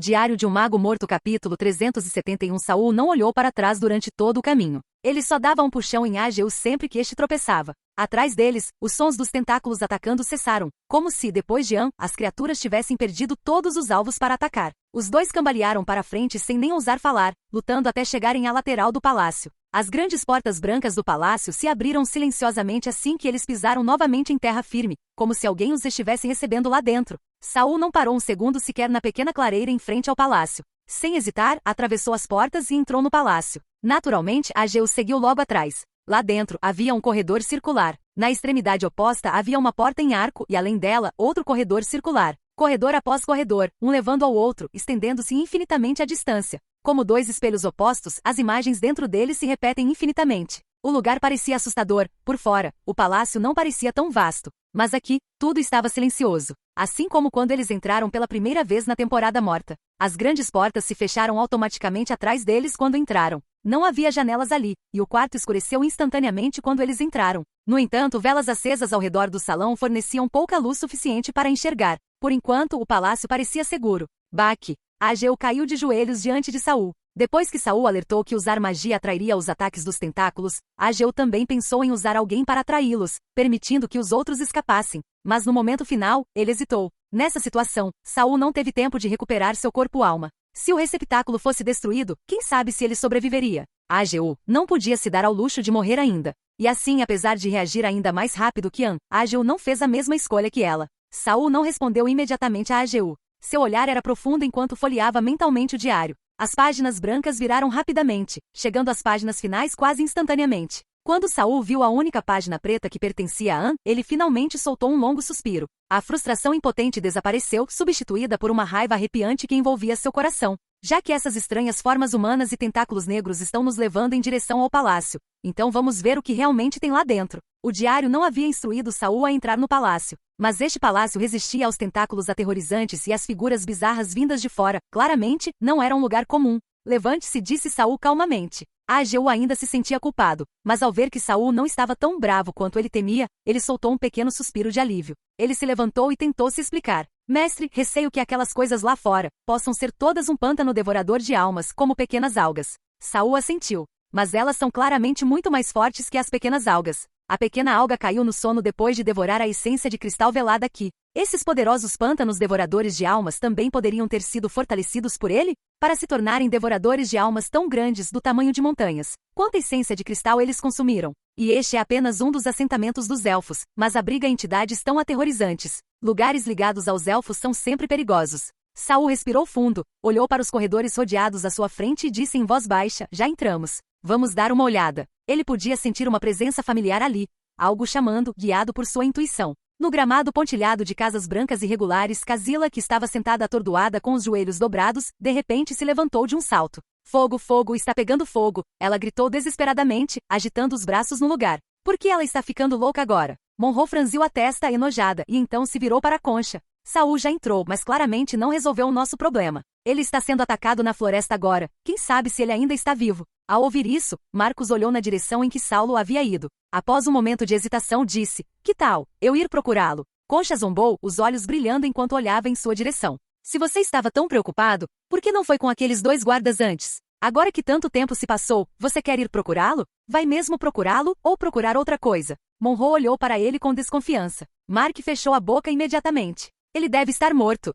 Diário de um Mago Morto capítulo 371. Saul não olhou para trás durante todo o caminho. Ele só dava um puxão em Ageu sempre que este tropeçava. Atrás deles, os sons dos tentáculos atacando cessaram, como se, depois de as criaturas tivessem perdido todos os alvos para atacar. Os dois cambalearam para frente sem nem ousar falar, lutando até chegarem à lateral do palácio. As grandes portas brancas do palácio se abriram silenciosamente assim que eles pisaram novamente em terra firme, como se alguém os estivesse recebendo lá dentro. Saul não parou um segundo sequer na pequena clareira em frente ao palácio. Sem hesitar, atravessou as portas e entrou no palácio. Naturalmente, Ageu seguiu logo atrás. Lá dentro, havia um corredor circular. Na extremidade oposta havia uma porta em arco e, além dela, outro corredor circular. Corredor após corredor, um levando ao outro, estendendo-se infinitamente à distância. Como dois espelhos opostos, as imagens dentro deles se repetem infinitamente. O lugar parecia assustador. Por fora, o palácio não parecia tão vasto. Mas aqui, tudo estava silencioso. Assim como quando eles entraram pela primeira vez na temporada morta. As grandes portas se fecharam automaticamente atrás deles quando entraram. Não havia janelas ali, e o quarto escureceu instantaneamente quando eles entraram. No entanto, velas acesas ao redor do salão forneciam pouca luz suficiente para enxergar. Por enquanto, o palácio parecia seguro. Baque. Ageu caiu de joelhos diante de Saul. Depois que Saul alertou que usar magia atrairia os ataques dos tentáculos, Ageu também pensou em usar alguém para atraí-los, permitindo que os outros escapassem. Mas no momento final, ele hesitou. Nessa situação, Saul não teve tempo de recuperar seu corpo-alma. Se o receptáculo fosse destruído, quem sabe se ele sobreviveria? Ageu não podia se dar ao luxo de morrer ainda. E assim, apesar de reagir ainda mais rápido que Ageu não fez a mesma escolha que ela. Saul não respondeu imediatamente a Ageu. Seu olhar era profundo enquanto folheava mentalmente o diário. As páginas brancas viraram rapidamente, chegando às páginas finais quase instantaneamente. Quando Saul viu a única página preta que pertencia a ele finalmente soltou um longo suspiro. A frustração impotente desapareceu, substituída por uma raiva arrepiante que envolvia seu coração. Já que essas estranhas formas humanas e tentáculos negros estão nos levando em direção ao palácio, então vamos ver o que realmente tem lá dentro. O diário não havia instruído Saul a entrar no palácio, mas este palácio resistia aos tentáculos aterrorizantes e às figuras bizarras vindas de fora. Claramente, não era um lugar comum. Levante-se, disse Saul calmamente. Ageu ainda se sentia culpado, mas ao ver que Saul não estava tão bravo quanto ele temia, ele soltou um pequeno suspiro de alívio. Ele se levantou e tentou se explicar. Mestre, receio que aquelas coisas lá fora possam ser todas um pântano devorador de almas, como pequenas algas. Saul assentiu. Mas elas são claramente muito mais fortes que as pequenas algas. A pequena alga caiu no sono depois de devorar a essência de cristal velada aqui. Esses poderosos pântanos devoradores de almas também poderiam ter sido fortalecidos por ele? Para se tornarem devoradores de almas tão grandes do tamanho de montanhas. Quanta essência de cristal eles consumiram? E este é apenas um dos assentamentos dos elfos, mas abriga entidades tão aterrorizantes. Lugares ligados aos elfos são sempre perigosos. Saul respirou fundo, olhou para os corredores rodeados à sua frente e disse em voz baixa, já entramos. Vamos dar uma olhada. Ele podia sentir uma presença familiar ali, algo chamando, guiado por sua intuição. No gramado pontilhado de casas brancas irregulares, Casila, que estava sentada atordoada com os joelhos dobrados, de repente se levantou de um salto. Fogo, fogo, está pegando fogo, ela gritou desesperadamente, agitando os braços no lugar. Por que ela está ficando louca agora? Monroe franziu a testa enojada e então se virou para a concha. Saul já entrou, mas claramente não resolveu o nosso problema. Ele está sendo atacado na floresta agora. Quem sabe se ele ainda está vivo? Ao ouvir isso, Marcos olhou na direção em que Saulo havia ido. Após um momento de hesitação, disse, que tal, eu ir procurá-lo? Concha zombou, os olhos brilhando enquanto olhava em sua direção. Se você estava tão preocupado, por que não foi com aqueles dois guardas antes? Agora que tanto tempo se passou, você quer ir procurá-lo? Vai mesmo procurá-lo, ou procurar outra coisa? Monroe olhou para ele com desconfiança. Mark fechou a boca imediatamente. Ele deve estar morto,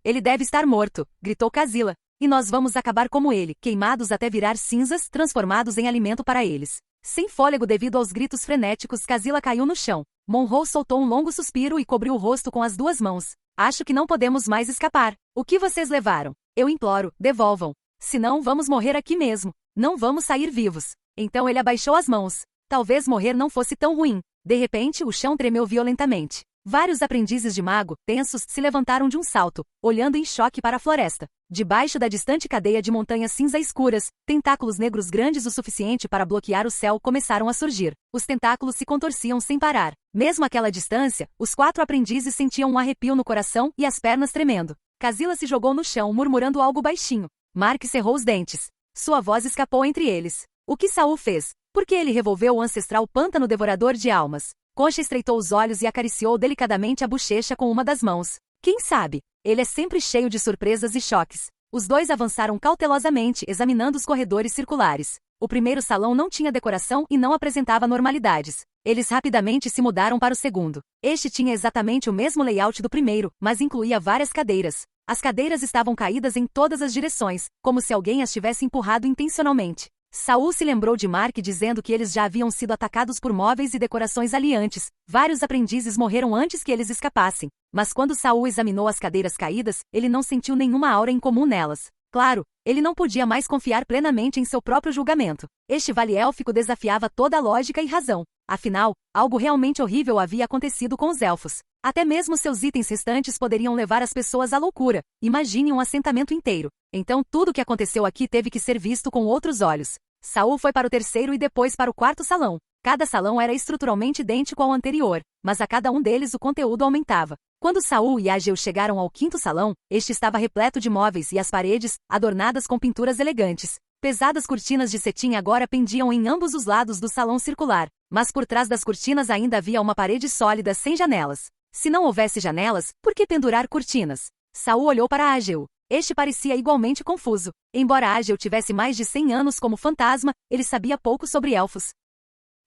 gritou Casila. E nós vamos acabar como ele, queimados até virar cinzas, transformados em alimento para eles. Sem fôlego devido aos gritos frenéticos, Casila caiu no chão. Monroe soltou um longo suspiro e cobriu o rosto com as duas mãos. Acho que não podemos mais escapar. O que vocês levaram? Eu imploro, devolvam. Senão vamos morrer aqui mesmo. Não vamos sair vivos. Então ele abaixou as mãos. Talvez morrer não fosse tão ruim. De repente, o chão tremeu violentamente. Vários aprendizes de mago, tensos, se levantaram de um salto, olhando em choque para a floresta. Debaixo da distante cadeia de montanhas cinza escuras, tentáculos negros grandes o suficiente para bloquear o céu começaram a surgir. Os tentáculos se contorciam sem parar. Mesmo àquela distância, os 4 aprendizes sentiam um arrepio no coração e as pernas tremendo. Casila se jogou no chão, murmurando algo baixinho. Mark cerrou os dentes. Sua voz escapou entre eles. O que Saul fez? Por que ele revolveu o ancestral pântano devorador de almas? Concha estreitou os olhos e acariciou delicadamente a bochecha com uma das mãos. Quem sabe? Ele é sempre cheio de surpresas e choques. Os dois avançaram cautelosamente, examinando os corredores circulares. O primeiro salão não tinha decoração e não apresentava normalidades. Eles rapidamente se mudaram para o segundo. Este tinha exatamente o mesmo layout do primeiro, mas incluía várias cadeiras. As cadeiras estavam caídas em todas as direções, como se alguém as tivesse empurrado intencionalmente. Saul se lembrou de Mark dizendo que eles já haviam sido atacados por móveis e decorações ali antes. Vários aprendizes morreram antes que eles escapassem. Mas quando Saul examinou as cadeiras caídas, ele não sentiu nenhuma aura incomum nelas. Claro, ele não podia mais confiar plenamente em seu próprio julgamento. Este vale élfico desafiava toda a lógica e razão. Afinal, algo realmente horrível havia acontecido com os elfos. Até mesmo seus itens restantes poderiam levar as pessoas à loucura. Imagine um assentamento inteiro. Então tudo o que aconteceu aqui teve que ser visto com outros olhos. Saul foi para o terceiro e depois para o quarto salão. Cada salão era estruturalmente idêntico ao anterior, mas a cada um deles o conteúdo aumentava. Quando Saul e Ageu chegaram ao quinto salão, este estava repleto de móveis e as paredes, adornadas com pinturas elegantes. Pesadas cortinas de cetim agora pendiam em ambos os lados do salão circular, mas por trás das cortinas ainda havia uma parede sólida sem janelas. Se não houvesse janelas, por que pendurar cortinas? Saul olhou para Ageu. Este parecia igualmente confuso. Embora Ageu tivesse mais de 100 anos como fantasma, ele sabia pouco sobre elfos.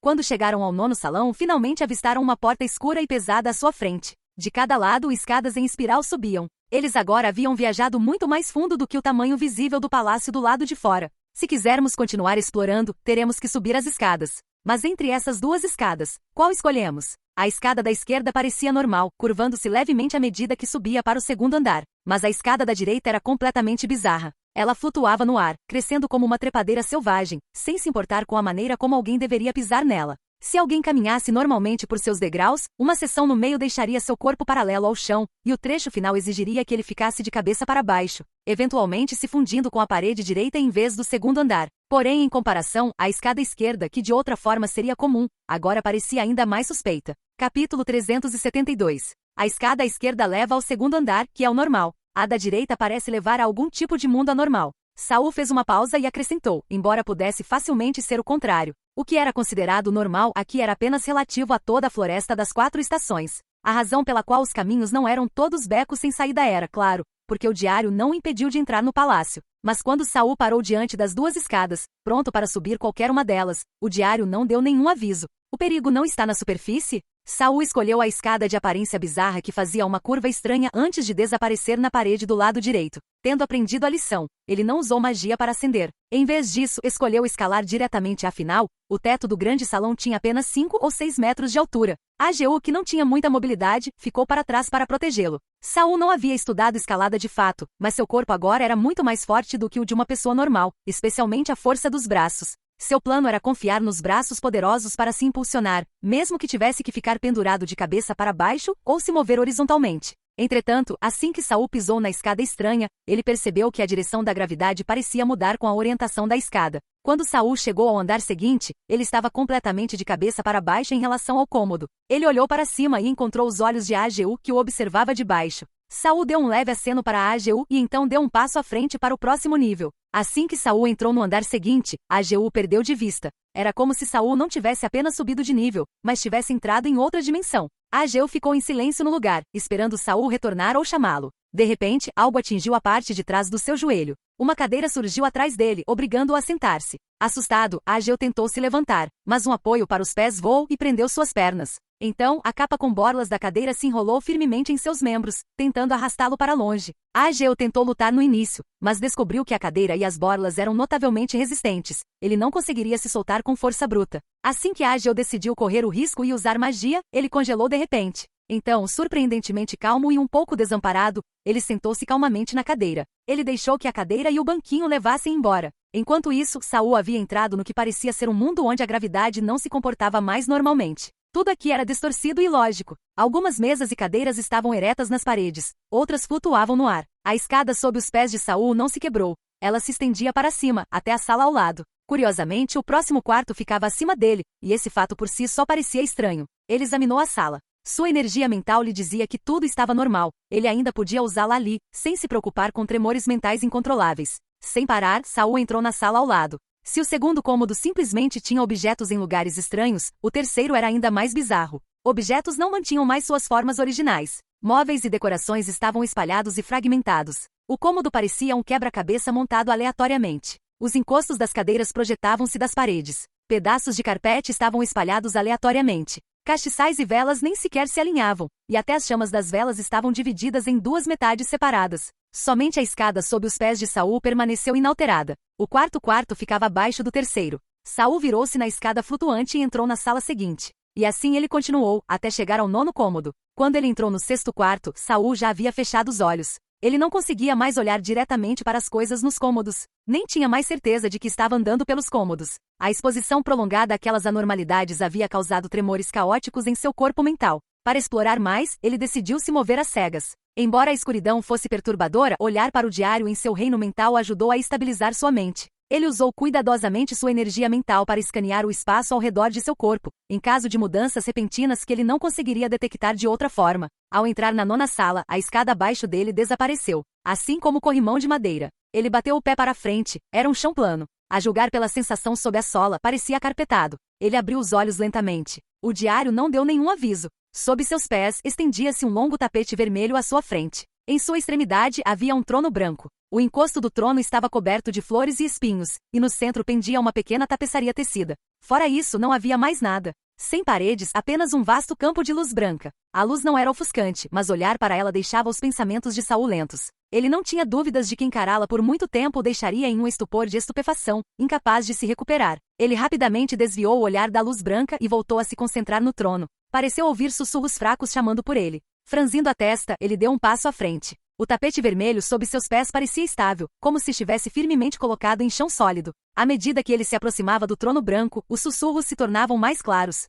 Quando chegaram ao nono salão, finalmente avistaram uma porta escura e pesada à sua frente. De cada lado, escadas em espiral subiam. Eles agora haviam viajado muito mais fundo do que o tamanho visível do palácio do lado de fora. Se quisermos continuar explorando, teremos que subir as escadas. Mas entre essas duas escadas, qual escolhemos? A escada da esquerda parecia normal, curvando-se levemente à medida que subia para o segundo andar. Mas a escada da direita era completamente bizarra. Ela flutuava no ar, crescendo como uma trepadeira selvagem, sem se importar com a maneira como alguém deveria pisar nela. Se alguém caminhasse normalmente por seus degraus, uma seção no meio deixaria seu corpo paralelo ao chão, e o trecho final exigiria que ele ficasse de cabeça para baixo, eventualmente se fundindo com a parede direita em vez do segundo andar. Porém, em comparação, a escada esquerda, que de outra forma seria comum, agora parecia ainda mais suspeita. Capítulo 372. A escada à esquerda leva ao segundo andar, que é o normal. A da direita parece levar a algum tipo de mundo anormal. Saul fez uma pausa e acrescentou, embora pudesse facilmente ser o contrário. O que era considerado normal aqui era apenas relativo a toda a floresta das 4 estações. A razão pela qual os caminhos não eram todos becos sem saída era, claro, porque o diário não o impediu de entrar no palácio. Mas quando Saul parou diante das 2 escadas, pronto para subir qualquer uma delas, o diário não deu nenhum aviso. O perigo não está na superfície? Saul escolheu a escada de aparência bizarra que fazia uma curva estranha antes de desaparecer na parede do lado direito. Tendo aprendido a lição, ele não usou magia para acender. Em vez disso, escolheu escalar diretamente. Afinal, o teto do grande salão tinha apenas 5 ou 6 metros de altura. Ageu, que não tinha muita mobilidade, ficou para trás para protegê-lo. Saul não havia estudado escalada de fato, mas seu corpo agora era muito mais forte do que o de uma pessoa normal, especialmente a força dos braços. Seu plano era confiar nos braços poderosos para se impulsionar, mesmo que tivesse que ficar pendurado de cabeça para baixo ou se mover horizontalmente. Entretanto, assim que Saul pisou na escada estranha, ele percebeu que a direção da gravidade parecia mudar com a orientação da escada. Quando Saul chegou ao andar seguinte, ele estava completamente de cabeça para baixo em relação ao cômodo. Ele olhou para cima e encontrou os olhos de Ageu, que o observava de baixo. Saul deu um leve aceno para Ageu e então deu um passo à frente para o próximo nível. Assim que Saul entrou no andar seguinte, Ageu o perdeu de vista. Era como se Saul não tivesse apenas subido de nível, mas tivesse entrado em outra dimensão. Ageu ficou em silêncio no lugar, esperando Saul retornar ou chamá-lo. De repente, algo atingiu a parte de trás do seu joelho. Uma cadeira surgiu atrás dele, obrigando-o a sentar-se. Assustado, Ageu tentou se levantar, mas um apoio para os pés voou e prendeu suas pernas. Então, a capa com borlas da cadeira se enrolou firmemente em seus membros, tentando arrastá-lo para longe. Ageu tentou lutar no início, mas descobriu que a cadeira e as borlas eram notavelmente resistentes. Ele não conseguiria se soltar com força bruta. Assim que Ageu decidiu correr o risco e usar magia, ele congelou de repente. Então, surpreendentemente calmo e um pouco desamparado, ele sentou-se calmamente na cadeira. Ele deixou que a cadeira e o banquinho levassem embora. Enquanto isso, Saul havia entrado no que parecia ser um mundo onde a gravidade não se comportava mais normalmente. Tudo aqui era distorcido e ilógico. Algumas mesas e cadeiras estavam eretas nas paredes, outras flutuavam no ar. A escada sob os pés de Saul não se quebrou. Ela se estendia para cima, até a sala ao lado. Curiosamente, o próximo quarto ficava acima dele, e esse fato por si só parecia estranho. Ele examinou a sala. Sua energia mental lhe dizia que tudo estava normal. Ele ainda podia usá-la ali, sem se preocupar com tremores mentais incontroláveis. Sem parar, Saul entrou na sala ao lado. Se o segundo cômodo simplesmente tinha objetos em lugares estranhos, o terceiro era ainda mais bizarro. Objetos não mantinham mais suas formas originais. Móveis e decorações estavam espalhados e fragmentados. O cômodo parecia um quebra-cabeça montado aleatoriamente. Os encostos das cadeiras projetavam-se das paredes. Pedaços de carpete estavam espalhados aleatoriamente. Castiçais e velas nem sequer se alinhavam, e até as chamas das velas estavam divididas em duas metades separadas. Somente a escada sob os pés de Saul permaneceu inalterada. O quarto ficava abaixo do terceiro. Saul virou-se na escada flutuante e entrou na sala seguinte. E assim ele continuou, até chegar ao 9º cômodo. Quando ele entrou no 6º quarto, Saul já havia fechado os olhos. Ele não conseguia mais olhar diretamente para as coisas nos cômodos. Nem tinha mais certeza de que estava andando pelos cômodos. A exposição prolongada àquelas anormalidades havia causado tremores caóticos em seu corpo mental. Para explorar mais, ele decidiu se mover às cegas. Embora a escuridão fosse perturbadora, olhar para o diário em seu reino mental ajudou a estabilizar sua mente. Ele usou cuidadosamente sua energia mental para escanear o espaço ao redor de seu corpo, em caso de mudanças repentinas que ele não conseguiria detectar de outra forma. Ao entrar na 9ª sala, a escada abaixo dele desapareceu, assim como o corrimão de madeira. Ele bateu o pé para a frente, era um chão plano. A julgar pela sensação sob a sola, parecia acarpetado. Ele abriu os olhos lentamente. O diário não deu nenhum aviso. Sob seus pés, estendia-se um longo tapete vermelho à sua frente. Em sua extremidade havia um trono branco. O encosto do trono estava coberto de flores e espinhos, e no centro pendia uma pequena tapeçaria tecida. Fora isso, não havia mais nada. Sem paredes, apenas um vasto campo de luz branca. A luz não era ofuscante, mas olhar para ela deixava os pensamentos de Saul lentos. Ele não tinha dúvidas de que encará-la por muito tempo o deixaria em um estupor de estupefação, incapaz de se recuperar. Ele rapidamente desviou o olhar da luz branca e voltou a se concentrar no trono. Pareceu ouvir sussurros fracos chamando por ele. Franzindo a testa, ele deu um passo à frente. O tapete vermelho sob seus pés parecia estável, como se estivesse firmemente colocado em chão sólido. À medida que ele se aproximava do trono branco, os sussurros se tornavam mais claros.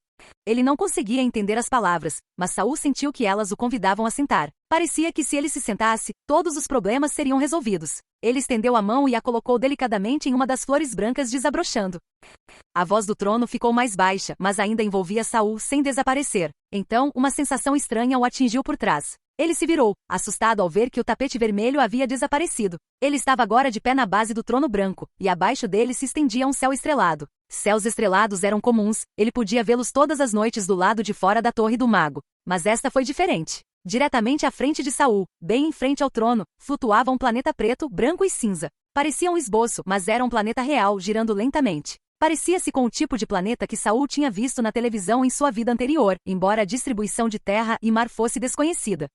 Ele não conseguia entender as palavras, mas Saul sentiu que elas o convidavam a sentar. Parecia que se ele se sentasse, todos os problemas seriam resolvidos. Ele estendeu a mão e a colocou delicadamente em uma das flores brancas, desabrochando. A voz do trono ficou mais baixa, mas ainda envolvia Saul sem desaparecer. Então, uma sensação estranha o atingiu por trás. Ele se virou, assustado ao ver que o tapete vermelho havia desaparecido. Ele estava agora de pé na base do trono branco, e abaixo dele se estendia um céu estrelado. Céus estrelados eram comuns, ele podia vê-los todas as noites do lado de fora da Torre do Mago. Mas esta foi diferente. Diretamente à frente de Saul, bem em frente ao trono, flutuava um planeta preto, branco e cinza. Parecia um esboço, mas era um planeta real, girando lentamente. Parecia-se com o tipo de planeta que Saul tinha visto na televisão em sua vida anterior, embora a distribuição de terra e mar fosse desconhecida.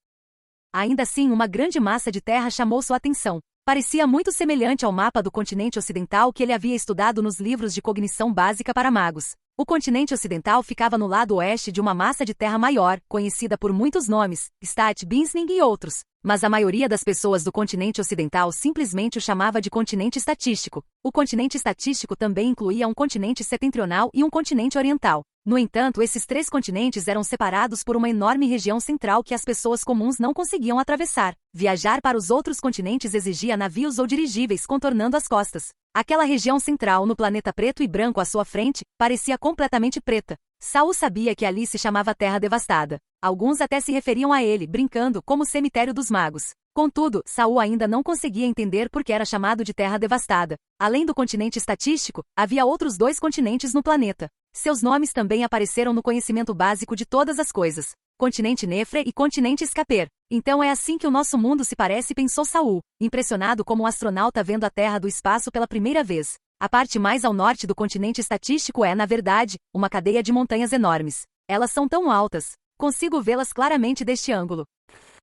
Ainda assim, uma grande massa de terra chamou sua atenção. Parecia muito semelhante ao mapa do continente ocidental que ele havia estudado nos livros de cognição básica para magos. O continente ocidental ficava no lado oeste de uma massa de terra maior, conhecida por muitos nomes, Stat, Binsning e outros. Mas a maioria das pessoas do continente ocidental simplesmente o chamava de continente estatístico. O continente estatístico também incluía um continente setentrional e um continente oriental. No entanto, esses 3 continentes eram separados por uma enorme região central que as pessoas comuns não conseguiam atravessar. Viajar para os outros continentes exigia navios ou dirigíveis contornando as costas. Aquela região central no planeta preto e branco à sua frente, parecia completamente preta. Saul sabia que ali se chamava Terra Devastada. Alguns até se referiam a ele, brincando, como Cemitério dos Magos. Contudo, Saul ainda não conseguia entender por que era chamado de Terra Devastada. Além do continente estatístico, havia outros 2 continentes no planeta. Seus nomes também apareceram no conhecimento básico de todas as coisas. Continente Nefre e Continente Escaper. Então é assim que o nosso mundo se parece, pensou Saul, impressionado como um astronauta vendo a Terra do espaço pela primeira vez. A parte mais ao norte do continente estatístico é, na verdade, uma cadeia de montanhas enormes. Elas são tão altas. Consigo vê-las claramente deste ângulo.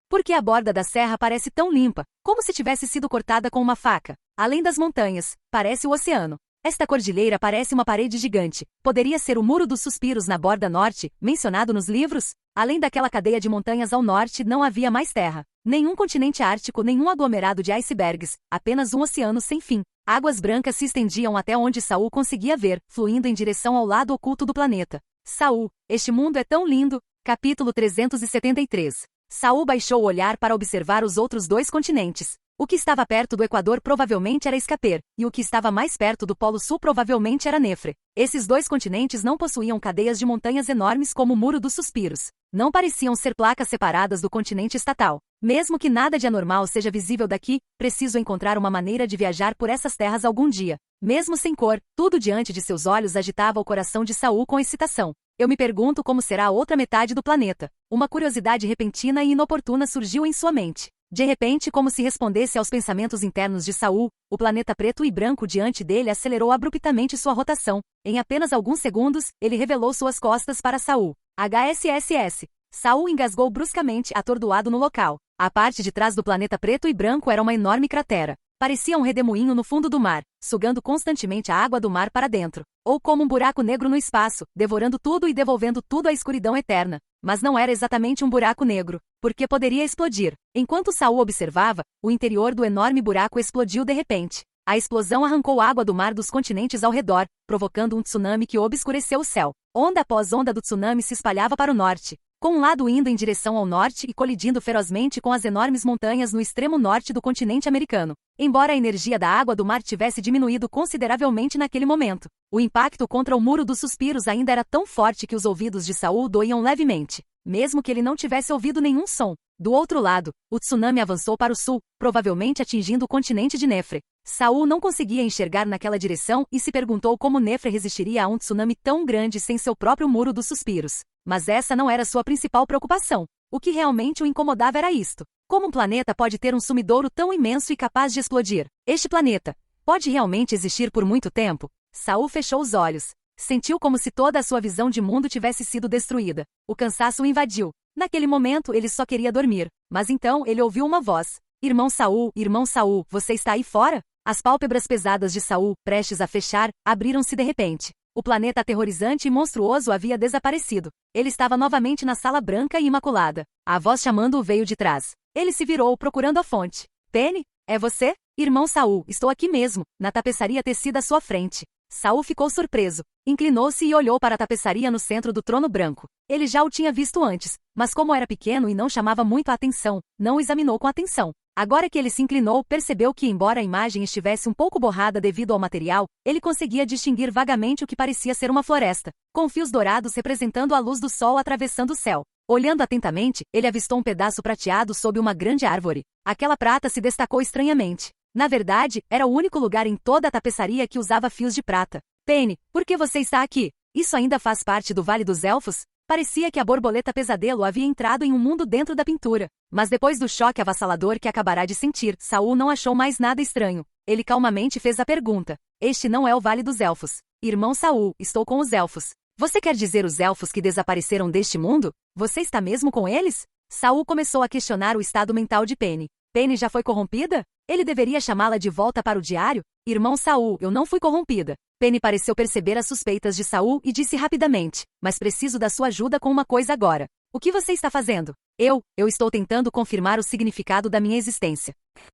Porque a borda da serra parece tão limpa, como se tivesse sido cortada com uma faca. Além das montanhas, parece o oceano. Esta cordilheira parece uma parede gigante. Poderia ser o Muro dos Suspiros na borda norte, mencionado nos livros? Além daquela cadeia de montanhas ao norte, não havia mais terra. Nenhum continente ártico, nenhum aglomerado de icebergs, apenas um oceano sem fim. Águas brancas se estendiam até onde Saul conseguia ver, fluindo em direção ao lado oculto do planeta. Saul, este mundo é tão lindo. Capítulo 373. Saul baixou o olhar para observar os outros 2 continentes. O que estava perto do Equador provavelmente era Escaper, e o que estava mais perto do Polo Sul provavelmente era Nefre. Esses 2 continentes não possuíam cadeias de montanhas enormes como o Muro dos Suspiros. Não pareciam ser placas separadas do continente estatal. Mesmo que nada de anormal seja visível daqui, preciso encontrar uma maneira de viajar por essas terras algum dia. Mesmo sem cor, tudo diante de seus olhos agitava o coração de Saul com excitação. Eu me pergunto como será a outra metade do planeta. Uma curiosidade repentina e inoportuna surgiu em sua mente. De repente, como se respondesse aos pensamentos internos de Saul, o planeta preto e branco diante dele acelerou abruptamente sua rotação. Em apenas alguns segundos, ele revelou suas costas para Saul. HSSS. Saul engasgou bruscamente, atordoado no local. A parte de trás do planeta preto e branco era uma enorme cratera. Parecia um redemoinho no fundo do mar, sugando constantemente a água do mar para dentro. Ou como um buraco negro no espaço, devorando tudo e devolvendo tudo à escuridão eterna. Mas não era exatamente um buraco negro, porque poderia explodir. Enquanto Saul observava, o interior do enorme buraco explodiu de repente. A explosão arrancou água do mar dos continentes ao redor, provocando um tsunami que obscureceu o céu. Onda após onda do tsunami se espalhava para o norte, com um lado indo em direção ao norte e colidindo ferozmente com as enormes montanhas no extremo norte do continente americano. Embora a energia da água do mar tivesse diminuído consideravelmente naquele momento, o impacto contra o Muro dos Suspiros ainda era tão forte que os ouvidos de Saul doíam levemente, mesmo que ele não tivesse ouvido nenhum som. Do outro lado, o tsunami avançou para o sul, provavelmente atingindo o continente de Nefre. Saul não conseguia enxergar naquela direção e se perguntou como Nefre resistiria a um tsunami tão grande sem seu próprio Muro dos Suspiros. Mas essa não era sua principal preocupação. O que realmente o incomodava era isto. Como um planeta pode ter um sumidouro tão imenso e capaz de explodir? Este planeta pode realmente existir por muito tempo? Saul fechou os olhos. Sentiu como se toda a sua visão de mundo tivesse sido destruída. O cansaço o invadiu. Naquele momento ele só queria dormir. Mas então ele ouviu uma voz. Irmão Saul, você está aí fora? As pálpebras pesadas de Saul, prestes a fechar, abriram-se de repente. O planeta aterrorizante e monstruoso havia desaparecido. Ele estava novamente na sala branca e imaculada. A voz chamando-o veio de trás. Ele se virou, procurando a fonte. Penny, é você? Irmão Saul, estou aqui mesmo, na tapeçaria tecida à sua frente. Saul ficou surpreso. Inclinou-se e olhou para a tapeçaria no centro do trono branco. Ele já o tinha visto antes, mas como era pequeno e não chamava muito a atenção, não o examinou com atenção. Agora que ele se inclinou, percebeu que, embora a imagem estivesse um pouco borrada devido ao material, ele conseguia distinguir vagamente o que parecia ser uma floresta, com fios dourados representando a luz do sol atravessando o céu. Olhando atentamente, ele avistou um pedaço prateado sob uma grande árvore. Aquela prata se destacou estranhamente. Na verdade, era o único lugar em toda a tapeçaria que usava fios de prata. Penny, por que você está aqui? Isso ainda faz parte do Vale dos Elfos? Parecia que a borboleta pesadelo havia entrado em um mundo dentro da pintura. Mas depois do choque avassalador que acabará de sentir, Saul não achou mais nada estranho. Ele calmamente fez a pergunta. Este não é o Vale dos Elfos. Irmão Saul, estou com os elfos. Você quer dizer os elfos que desapareceram deste mundo? Você está mesmo com eles? Saul começou a questionar o estado mental de Penny. Penny já foi corrompida? Ele deveria chamá-la de volta para o diário? Irmão Saul, eu não fui corrompida. Penny pareceu perceber as suspeitas de Saul e disse rapidamente, mas preciso da sua ajuda com uma coisa agora. O que você está fazendo? Eu estou tentando confirmar o significado da minha existência.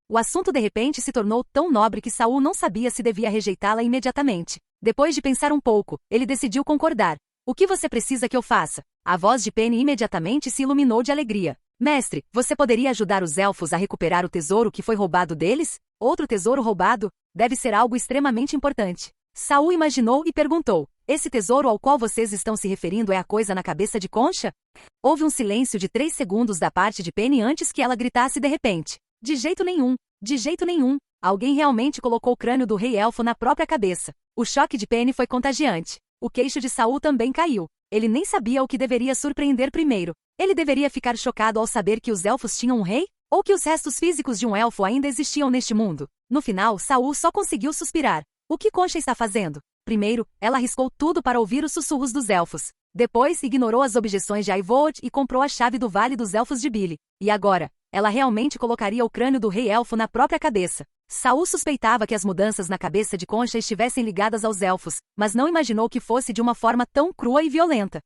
O assunto de repente se tornou tão nobre que Saul não sabia se devia rejeitá-la imediatamente. Depois de pensar um pouco, ele decidiu concordar. O que você precisa que eu faça? A voz de Penny imediatamente se iluminou de alegria. Mestre, você poderia ajudar os elfos a recuperar o tesouro que foi roubado deles? Outro tesouro roubado? Deve ser algo extremamente importante. Saul imaginou e perguntou, esse tesouro ao qual vocês estão se referindo é a coisa na cabeça de Concha? Houve um silêncio de 3 segundos da parte de Penny antes que ela gritasse de repente. De jeito nenhum, de jeito nenhum. Alguém realmente colocou o crânio do rei elfo na própria cabeça. O choque de Penny foi contagiante. O queixo de Saul também caiu. Ele nem sabia o que deveria surpreender primeiro. Ele deveria ficar chocado ao saber que os elfos tinham um rei? Ou que os restos físicos de um elfo ainda existiam neste mundo? No final, Saul só conseguiu suspirar. O que Concha está fazendo? Primeiro, ela arriscou tudo para ouvir os sussurros dos elfos. Depois, ignorou as objeções de Ivold e comprou a chave do Vale dos Elfos de Billy. E agora, ela realmente colocaria o crânio do rei elfo na própria cabeça. Saul suspeitava que as mudanças na cabeça de Concha estivessem ligadas aos elfos, mas não imaginou que fosse de uma forma tão crua e violenta.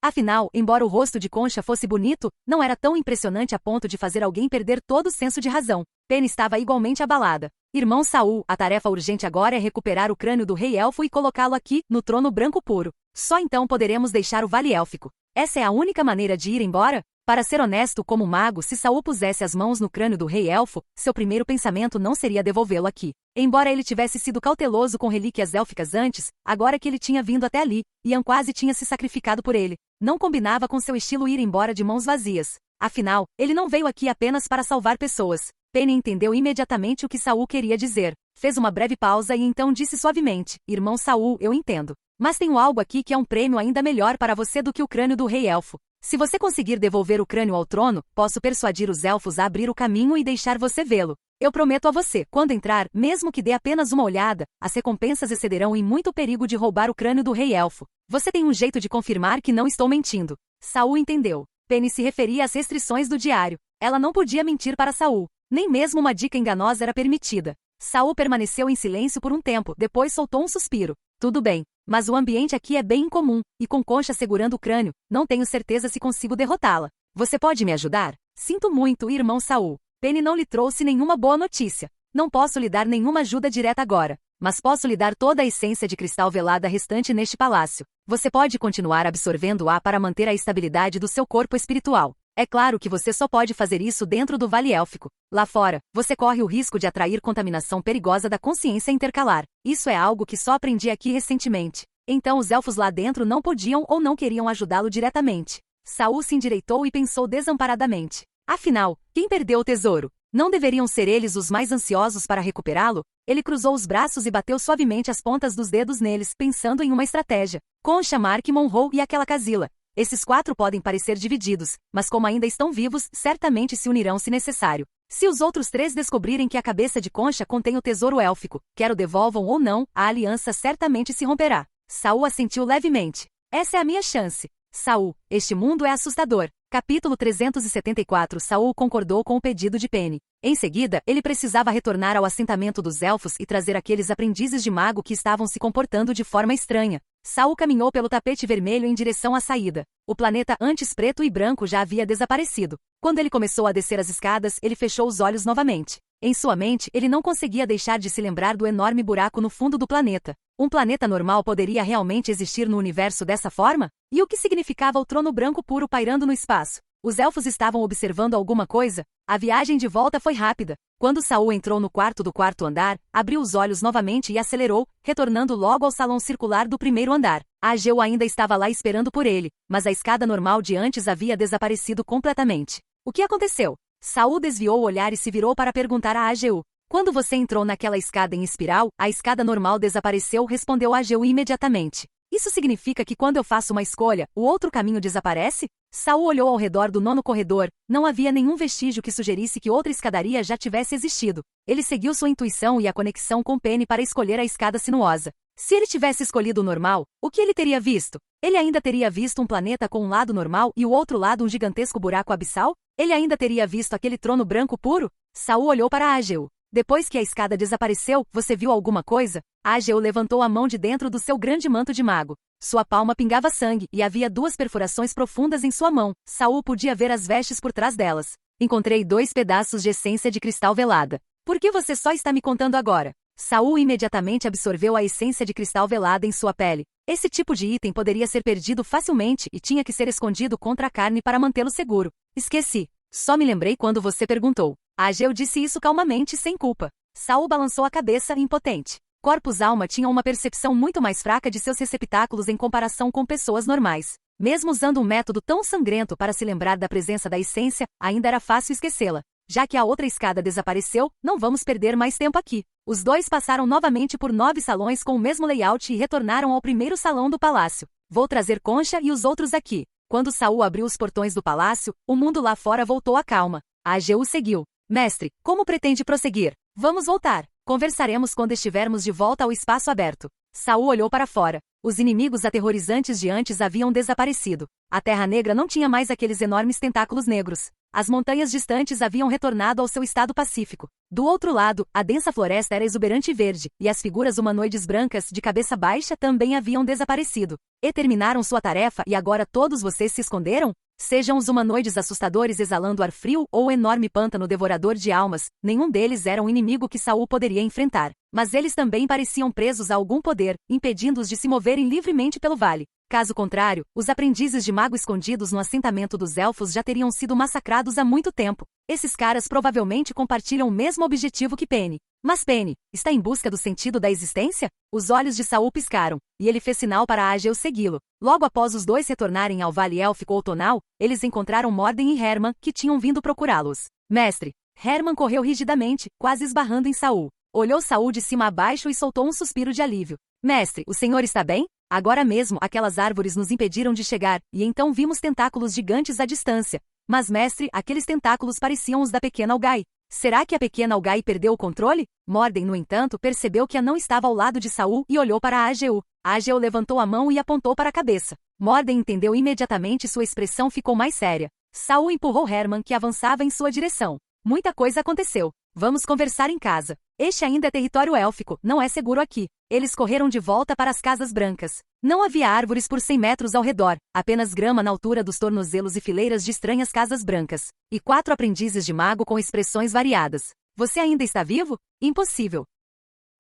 Afinal, embora o rosto de Concha fosse bonito, não era tão impressionante a ponto de fazer alguém perder todo o senso de razão. Penny estava igualmente abalada. Irmão Saul, a tarefa urgente agora é recuperar o crânio do rei elfo e colocá-lo aqui, no trono branco puro. Só então poderemos deixar o Vale Élfico. Essa é a única maneira de ir embora? Para ser honesto como mago, se Saul pusesse as mãos no crânio do rei elfo, seu primeiro pensamento não seria devolvê-lo aqui. Embora ele tivesse sido cauteloso com relíquias élficas antes, agora que ele tinha vindo até ali, Ian quase tinha se sacrificado por ele. Não combinava com seu estilo ir embora de mãos vazias. Afinal, ele não veio aqui apenas para salvar pessoas. Penny entendeu imediatamente o que Saul queria dizer. Fez uma breve pausa e então disse suavemente, Irmão Saul, eu entendo. Mas tenho algo aqui que é um prêmio ainda melhor para você do que o crânio do rei elfo. Se você conseguir devolver o crânio ao trono, posso persuadir os elfos a abrir o caminho e deixar você vê-lo. Eu prometo a você, quando entrar, mesmo que dê apenas uma olhada, as recompensas excederão em muito perigo de roubar o crânio do rei elfo. Você tem um jeito de confirmar que não estou mentindo. Saul entendeu. Penny se referia às restrições do diário. Ela não podia mentir para Saul. Nem mesmo uma dica enganosa era permitida. Saul permaneceu em silêncio por um tempo, depois soltou um suspiro. Tudo bem, mas o ambiente aqui é bem incomum, e com Concha segurando o crânio, não tenho certeza se consigo derrotá-la. Você pode me ajudar? Sinto muito, irmão Saul. Penny não lhe trouxe nenhuma boa notícia. Não posso lhe dar nenhuma ajuda direta agora, mas posso lhe dar toda a essência de cristal velada restante neste palácio. Você pode continuar absorvendo-a para manter a estabilidade do seu corpo espiritual. É claro que você só pode fazer isso dentro do Vale Élfico. Lá fora, você corre o risco de atrair contaminação perigosa da consciência intercalar. Isso é algo que só aprendi aqui recentemente. Então os elfos lá dentro não podiam ou não queriam ajudá-lo diretamente. Saul se endireitou e pensou desamparadamente. Afinal, quem perdeu o tesouro? Não deveriam ser eles os mais ansiosos para recuperá-lo? Ele cruzou os braços e bateu suavemente as pontas dos dedos neles, pensando em uma estratégia. Concha, Mark, Monroe e aquela Casila. Esses 4 podem parecer divididos, mas como ainda estão vivos, certamente se unirão se necessário. Se os outros 3 descobrirem que a cabeça de Concha contém o tesouro élfico, quer o devolvam ou não, a aliança certamente se romperá. Saul assentiu levemente. Essa é a minha chance. Saul, este mundo é assustador. Capítulo 374. Saul concordou com o pedido de Penny. Em seguida, ele precisava retornar ao assentamento dos elfos e trazer aqueles aprendizes de mago que estavam se comportando de forma estranha. Saul caminhou pelo tapete vermelho em direção à saída. O planeta antes preto e branco já havia desaparecido. Quando ele começou a descer as escadas, ele fechou os olhos novamente. Em sua mente, ele não conseguia deixar de se lembrar do enorme buraco no fundo do planeta. Um planeta normal poderia realmente existir no universo dessa forma? E o que significava o trono branco puro pairando no espaço? Os elfos estavam observando alguma coisa? A viagem de volta foi rápida. Quando Saul entrou no quarto do quarto andar, abriu os olhos novamente e acelerou, retornando logo ao salão circular do primeiro andar. A Ageu ainda estava lá esperando por ele, mas a escada normal de antes havia desaparecido completamente. O que aconteceu? Saul desviou o olhar e se virou para perguntar a Ageu. Quando você entrou naquela escada em espiral, a escada normal desapareceu, respondeu Ageu imediatamente. Isso significa que quando eu faço uma escolha, o outro caminho desaparece? Saul olhou ao redor do 9º corredor, não havia nenhum vestígio que sugerisse que outra escadaria já tivesse existido. Ele seguiu sua intuição e a conexão com Penny para escolher a escada sinuosa. Se ele tivesse escolhido o normal, o que ele teria visto? Ele ainda teria visto um planeta com um lado normal e o outro lado um gigantesco buraco abissal? Ele ainda teria visto aquele trono branco puro? Saul olhou para Ageu. Depois que a escada desapareceu, você viu alguma coisa? Ageu levantou a mão de dentro do seu grande manto de mago. Sua palma pingava sangue e havia 2 perfurações profundas em sua mão. Saul podia ver as vestes por trás delas. Encontrei 2 pedaços de essência de cristal velada. Por que você só está me contando agora? Saul imediatamente absorveu a essência de cristal velada em sua pele. Esse tipo de item poderia ser perdido facilmente e tinha que ser escondido contra a carne para mantê-lo seguro. Esqueci. Só me lembrei quando você perguntou. Ageu disse isso calmamente e sem culpa. Saul balançou a cabeça, impotente. Corpus-alma tinha uma percepção muito mais fraca de seus receptáculos em comparação com pessoas normais. Mesmo usando um método tão sangrento para se lembrar da presença da essência, ainda era fácil esquecê-la. Já que a outra escada desapareceu, não vamos perder mais tempo aqui. Os 2 passaram novamente por 9 salões com o mesmo layout e retornaram ao primeiro salão do palácio. Vou trazer Concha e os outros aqui. Quando Saul abriu os portões do palácio, o mundo lá fora voltou à calma. Ageu o seguiu. Mestre, como pretende prosseguir? Vamos voltar. Conversaremos quando estivermos de volta ao espaço aberto. Saul olhou para fora. Os inimigos aterrorizantes de antes haviam desaparecido. A Terra Negra não tinha mais aqueles enormes tentáculos negros. As montanhas distantes haviam retornado ao seu estado pacífico. Do outro lado, a densa floresta era exuberante e verde, e as figuras humanoides brancas de cabeça baixa também haviam desaparecido. E terminaram sua tarefa e agora todos vocês se esconderam? Sejam os humanoides assustadores exalando ar frio ou o enorme pântano devorador de almas, nenhum deles era um inimigo que Saul poderia enfrentar. Mas eles também pareciam presos a algum poder, impedindo-os de se moverem livremente pelo vale. Caso contrário, os aprendizes de mago escondidos no assentamento dos elfos já teriam sido massacrados há muito tempo. Esses caras provavelmente compartilham o mesmo objetivo que Penny. Mas Penny, está em busca do sentido da existência? Os olhos de Saul piscaram, e ele fez sinal para Ageu segui-lo. Logo após os 2 retornarem ao Vale Élfico Outonal, eles encontraram Morden e Herman, que tinham vindo procurá-los. Mestre, Herman correu rigidamente, quase esbarrando em Saul. Olhou Saul de cima a baixo e soltou um suspiro de alívio. Mestre, o senhor está bem? Agora mesmo aquelas árvores nos impediram de chegar, e então vimos tentáculos gigantes à distância. Mas mestre, aqueles tentáculos pareciam os da pequena Algai. Será que a pequena Algai perdeu o controle? Morden, no entanto, percebeu que a não estava ao lado de Saul e olhou para Ageu. Ageu levantou a mão e apontou para a cabeça. Morden entendeu imediatamente e sua expressão ficou mais séria. Saul empurrou Herman, que avançava em sua direção. Muita coisa aconteceu. Vamos conversar em casa. Este ainda é território élfico, não é seguro aqui. Eles correram de volta para as casas brancas. Não havia árvores por 100 metros ao redor, apenas grama na altura dos tornozelos e fileiras de estranhas casas brancas. E 4 aprendizes de mago com expressões variadas. Você ainda está vivo? Impossível.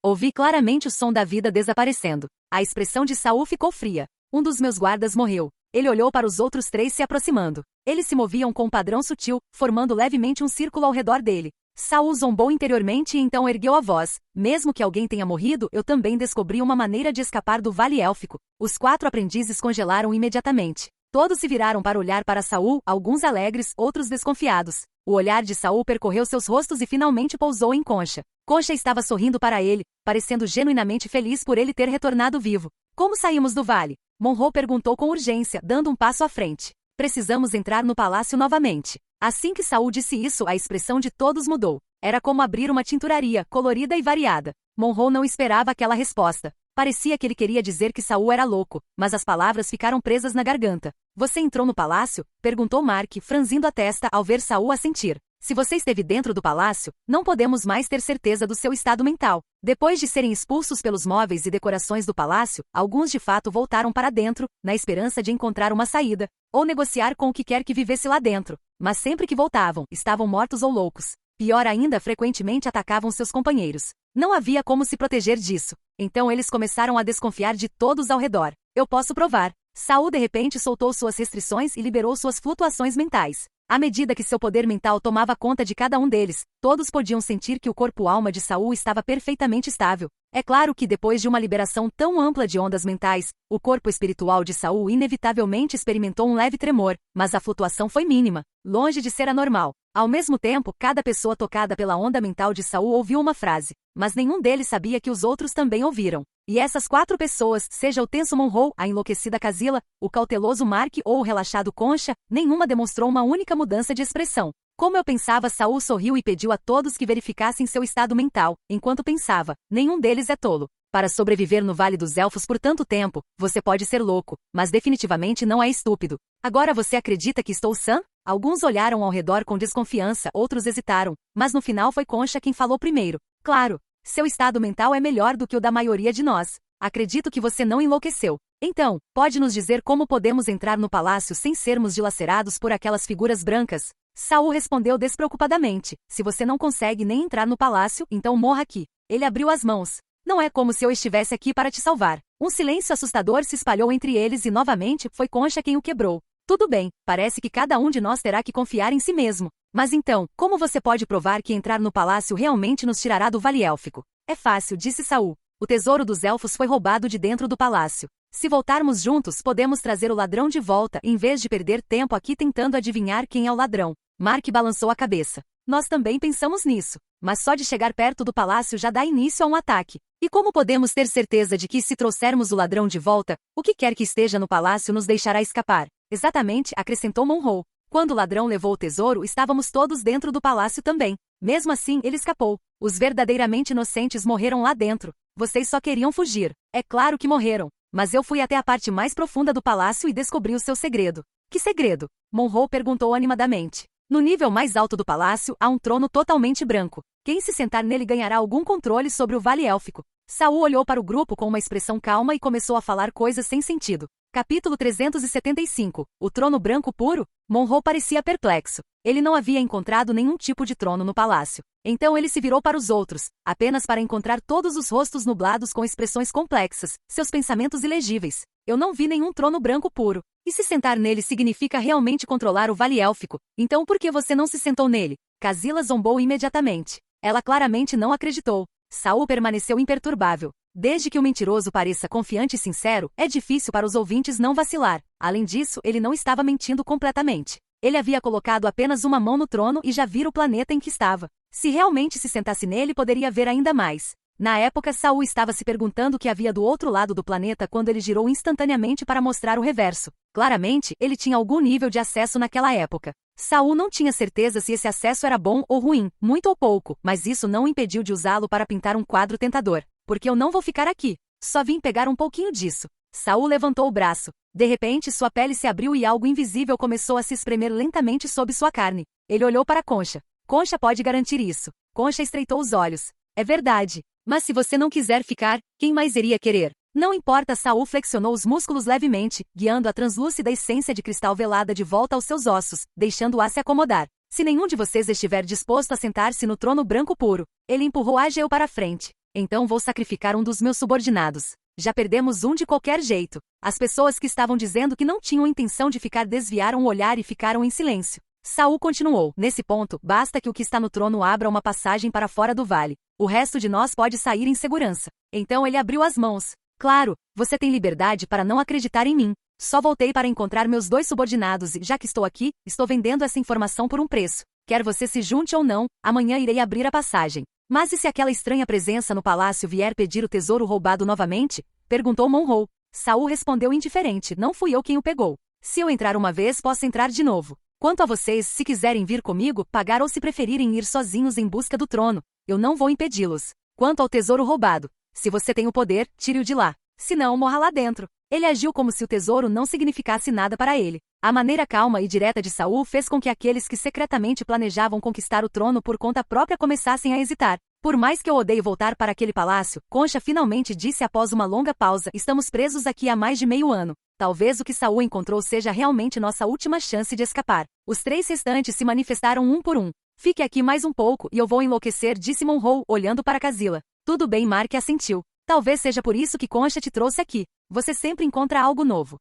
Ouvi claramente o som da vida desaparecendo. A expressão de Saul ficou fria. Um dos meus guardas morreu. Ele olhou para os outros 3 se aproximando. Eles se moviam com um padrão sutil, formando levemente um círculo ao redor dele. Saul zombou interiormente e então ergueu a voz. Mesmo que alguém tenha morrido, eu também descobri uma maneira de escapar do Vale Élfico. Os 4 aprendizes congelaram imediatamente. Todos se viraram para olhar para Saul, alguns alegres, outros desconfiados. O olhar de Saul percorreu seus rostos e finalmente pousou em Concha. Concha estava sorrindo para ele, parecendo genuinamente feliz por ele ter retornado vivo. Como saímos do vale? Monroe perguntou com urgência, dando um passo à frente. Precisamos entrar no palácio novamente. Assim que Saul disse isso, a expressão de todos mudou. Era como abrir uma tinturaria, colorida e variada. Monroe não esperava aquela resposta. Parecia que ele queria dizer que Saul era louco, mas as palavras ficaram presas na garganta. Você entrou no palácio? Perguntou Mark, franzindo a testa ao ver Saul assentir. Se você esteve dentro do palácio, não podemos mais ter certeza do seu estado mental. Depois de serem expulsos pelos móveis e decorações do palácio, alguns de fato voltaram para dentro, na esperança de encontrar uma saída, ou negociar com o que quer que vivesse lá dentro. Mas sempre que voltavam, estavam mortos ou loucos. Pior ainda, frequentemente atacavam seus companheiros. Não havia como se proteger disso. Então eles começaram a desconfiar de todos ao redor. Eu posso provar. Saul de repente soltou suas restrições e liberou suas flutuações mentais. À medida que seu poder mental tomava conta de cada um deles, todos podiam sentir que o corpo-alma de Saul estava perfeitamente estável. É claro que depois de uma liberação tão ampla de ondas mentais, o corpo espiritual de Saul inevitavelmente experimentou um leve tremor, mas a flutuação foi mínima, longe de ser anormal. Ao mesmo tempo, cada pessoa tocada pela onda mental de Saul ouviu uma frase, mas nenhum deles sabia que os outros também ouviram. E essas 4 pessoas, seja o tenso Monroe, a enlouquecida Casilla, o cauteloso Mark ou o relaxado Concha, nenhuma demonstrou uma única mudança de expressão. Como eu pensava, Saul sorriu e pediu a todos que verificassem seu estado mental. Enquanto pensava, nenhum deles é tolo. Para sobreviver no Vale dos Elfos por tanto tempo, você pode ser louco, mas definitivamente não é estúpido. Agora você acredita que estou sã? Alguns olharam ao redor com desconfiança, outros hesitaram, mas no final foi Concha quem falou primeiro. Claro, seu estado mental é melhor do que o da maioria de nós. Acredito que você não enlouqueceu. Então, pode nos dizer como podemos entrar no palácio sem sermos dilacerados por aquelas figuras brancas? Saul respondeu despreocupadamente. Se você não consegue nem entrar no palácio, então morra aqui. Ele abriu as mãos. Não é como se eu estivesse aqui para te salvar. Um silêncio assustador se espalhou entre eles e novamente foi Concha quem o quebrou. Tudo bem, parece que cada um de nós terá que confiar em si mesmo. Mas então, como você pode provar que entrar no palácio realmente nos tirará do Vale Élfico? É fácil, disse Saul. O tesouro dos elfos foi roubado de dentro do palácio. Se voltarmos juntos, podemos trazer o ladrão de volta, em vez de perder tempo aqui tentando adivinhar quem é o ladrão. Mark balançou a cabeça. Nós também pensamos nisso. Mas só de chegar perto do palácio já dá início a um ataque. E como podemos ter certeza de que se trouxermos o ladrão de volta, o que quer que esteja no palácio nos deixará escapar? Exatamente, acrescentou Monroe. Quando o ladrão levou o tesouro, estávamos todos dentro do palácio também. Mesmo assim, ele escapou. Os verdadeiramente inocentes morreram lá dentro. Vocês só queriam fugir. É claro que morreram. Mas eu fui até a parte mais profunda do palácio e descobri o seu segredo. Que segredo? Monroe perguntou animadamente. No nível mais alto do palácio, há um trono totalmente branco. Quem se sentar nele ganhará algum controle sobre o Vale Élfico. Saul olhou para o grupo com uma expressão calma e começou a falar coisas sem sentido. Capítulo 375. O trono branco puro? Monroe parecia perplexo. Ele não havia encontrado nenhum tipo de trono no palácio. Então ele se virou para os outros, apenas para encontrar todos os rostos nublados com expressões complexas, seus pensamentos ilegíveis. Eu não vi nenhum trono branco puro. E se sentar nele significa realmente controlar o Vale Élfico, então por que você não se sentou nele? Casilla zombou imediatamente. Ela claramente não acreditou. Saul permaneceu imperturbável. Desde que o mentiroso pareça confiante e sincero, é difícil para os ouvintes não vacilar. Além disso, ele não estava mentindo completamente. Ele havia colocado apenas uma mão no trono e já vira o planeta em que estava. Se realmente se sentasse nele, poderia ver ainda mais. Na época, Saul estava se perguntando o que havia do outro lado do planeta quando ele girou instantaneamente para mostrar o reverso. Claramente, ele tinha algum nível de acesso naquela época. Saul não tinha certeza se esse acesso era bom ou ruim, muito ou pouco, mas isso não o impediu de usá-lo para pintar um quadro tentador. Porque eu não vou ficar aqui. Só vim pegar um pouquinho disso. Saul levantou o braço. De repente, sua pele se abriu e algo invisível começou a se espremer lentamente sob sua carne. Ele olhou para Concha. Concha pode garantir isso. Concha estreitou os olhos. É verdade. Mas se você não quiser ficar, quem mais iria querer? Não importa, Saul flexionou os músculos levemente, guiando a translúcida essência de cristal velada de volta aos seus ossos, deixando-a se acomodar. Se nenhum de vocês estiver disposto a sentar-se no trono branco puro, ele empurrou Ageu para frente. Então vou sacrificar um dos meus subordinados. Já perdemos um de qualquer jeito. As pessoas que estavam dizendo que não tinham intenção de ficar desviaram o olhar e ficaram em silêncio. Saul continuou. Nesse ponto, basta que o que está no trono abra uma passagem para fora do vale. O resto de nós pode sair em segurança. Então ele abriu as mãos. Claro, você tem liberdade para não acreditar em mim. Só voltei para encontrar meus 2 subordinados e, já que estou aqui, estou vendendo essa informação por um preço. Quer você se junte ou não, amanhã irei abrir a passagem. Mas e se aquela estranha presença no palácio vier pedir o tesouro roubado novamente? Perguntou Monroe. Saul respondeu indiferente. Não fui eu quem o pegou. Se eu entrar uma vez, posso entrar de novo. Quanto a vocês, se quiserem vir comigo, pagar ou se preferirem ir sozinhos em busca do trono, eu não vou impedi-los. Quanto ao tesouro roubado, se você tem o poder, tire-o de lá. Se não, morra lá dentro. Ele agiu como se o tesouro não significasse nada para ele. A maneira calma e direta de Saul fez com que aqueles que secretamente planejavam conquistar o trono por conta própria começassem a hesitar. Por mais que eu odeie voltar para aquele palácio, Concha finalmente disse após uma longa pausa, estamos presos aqui há mais de meio ano. Talvez o que Saul encontrou seja realmente nossa última chance de escapar. Os 3 restantes se manifestaram um por um. Fique aqui mais um pouco e eu vou enlouquecer, disse Monroe, olhando para Kazila. Tudo bem, Mark assentiu. Talvez seja por isso que Concha te trouxe aqui. Você sempre encontra algo novo.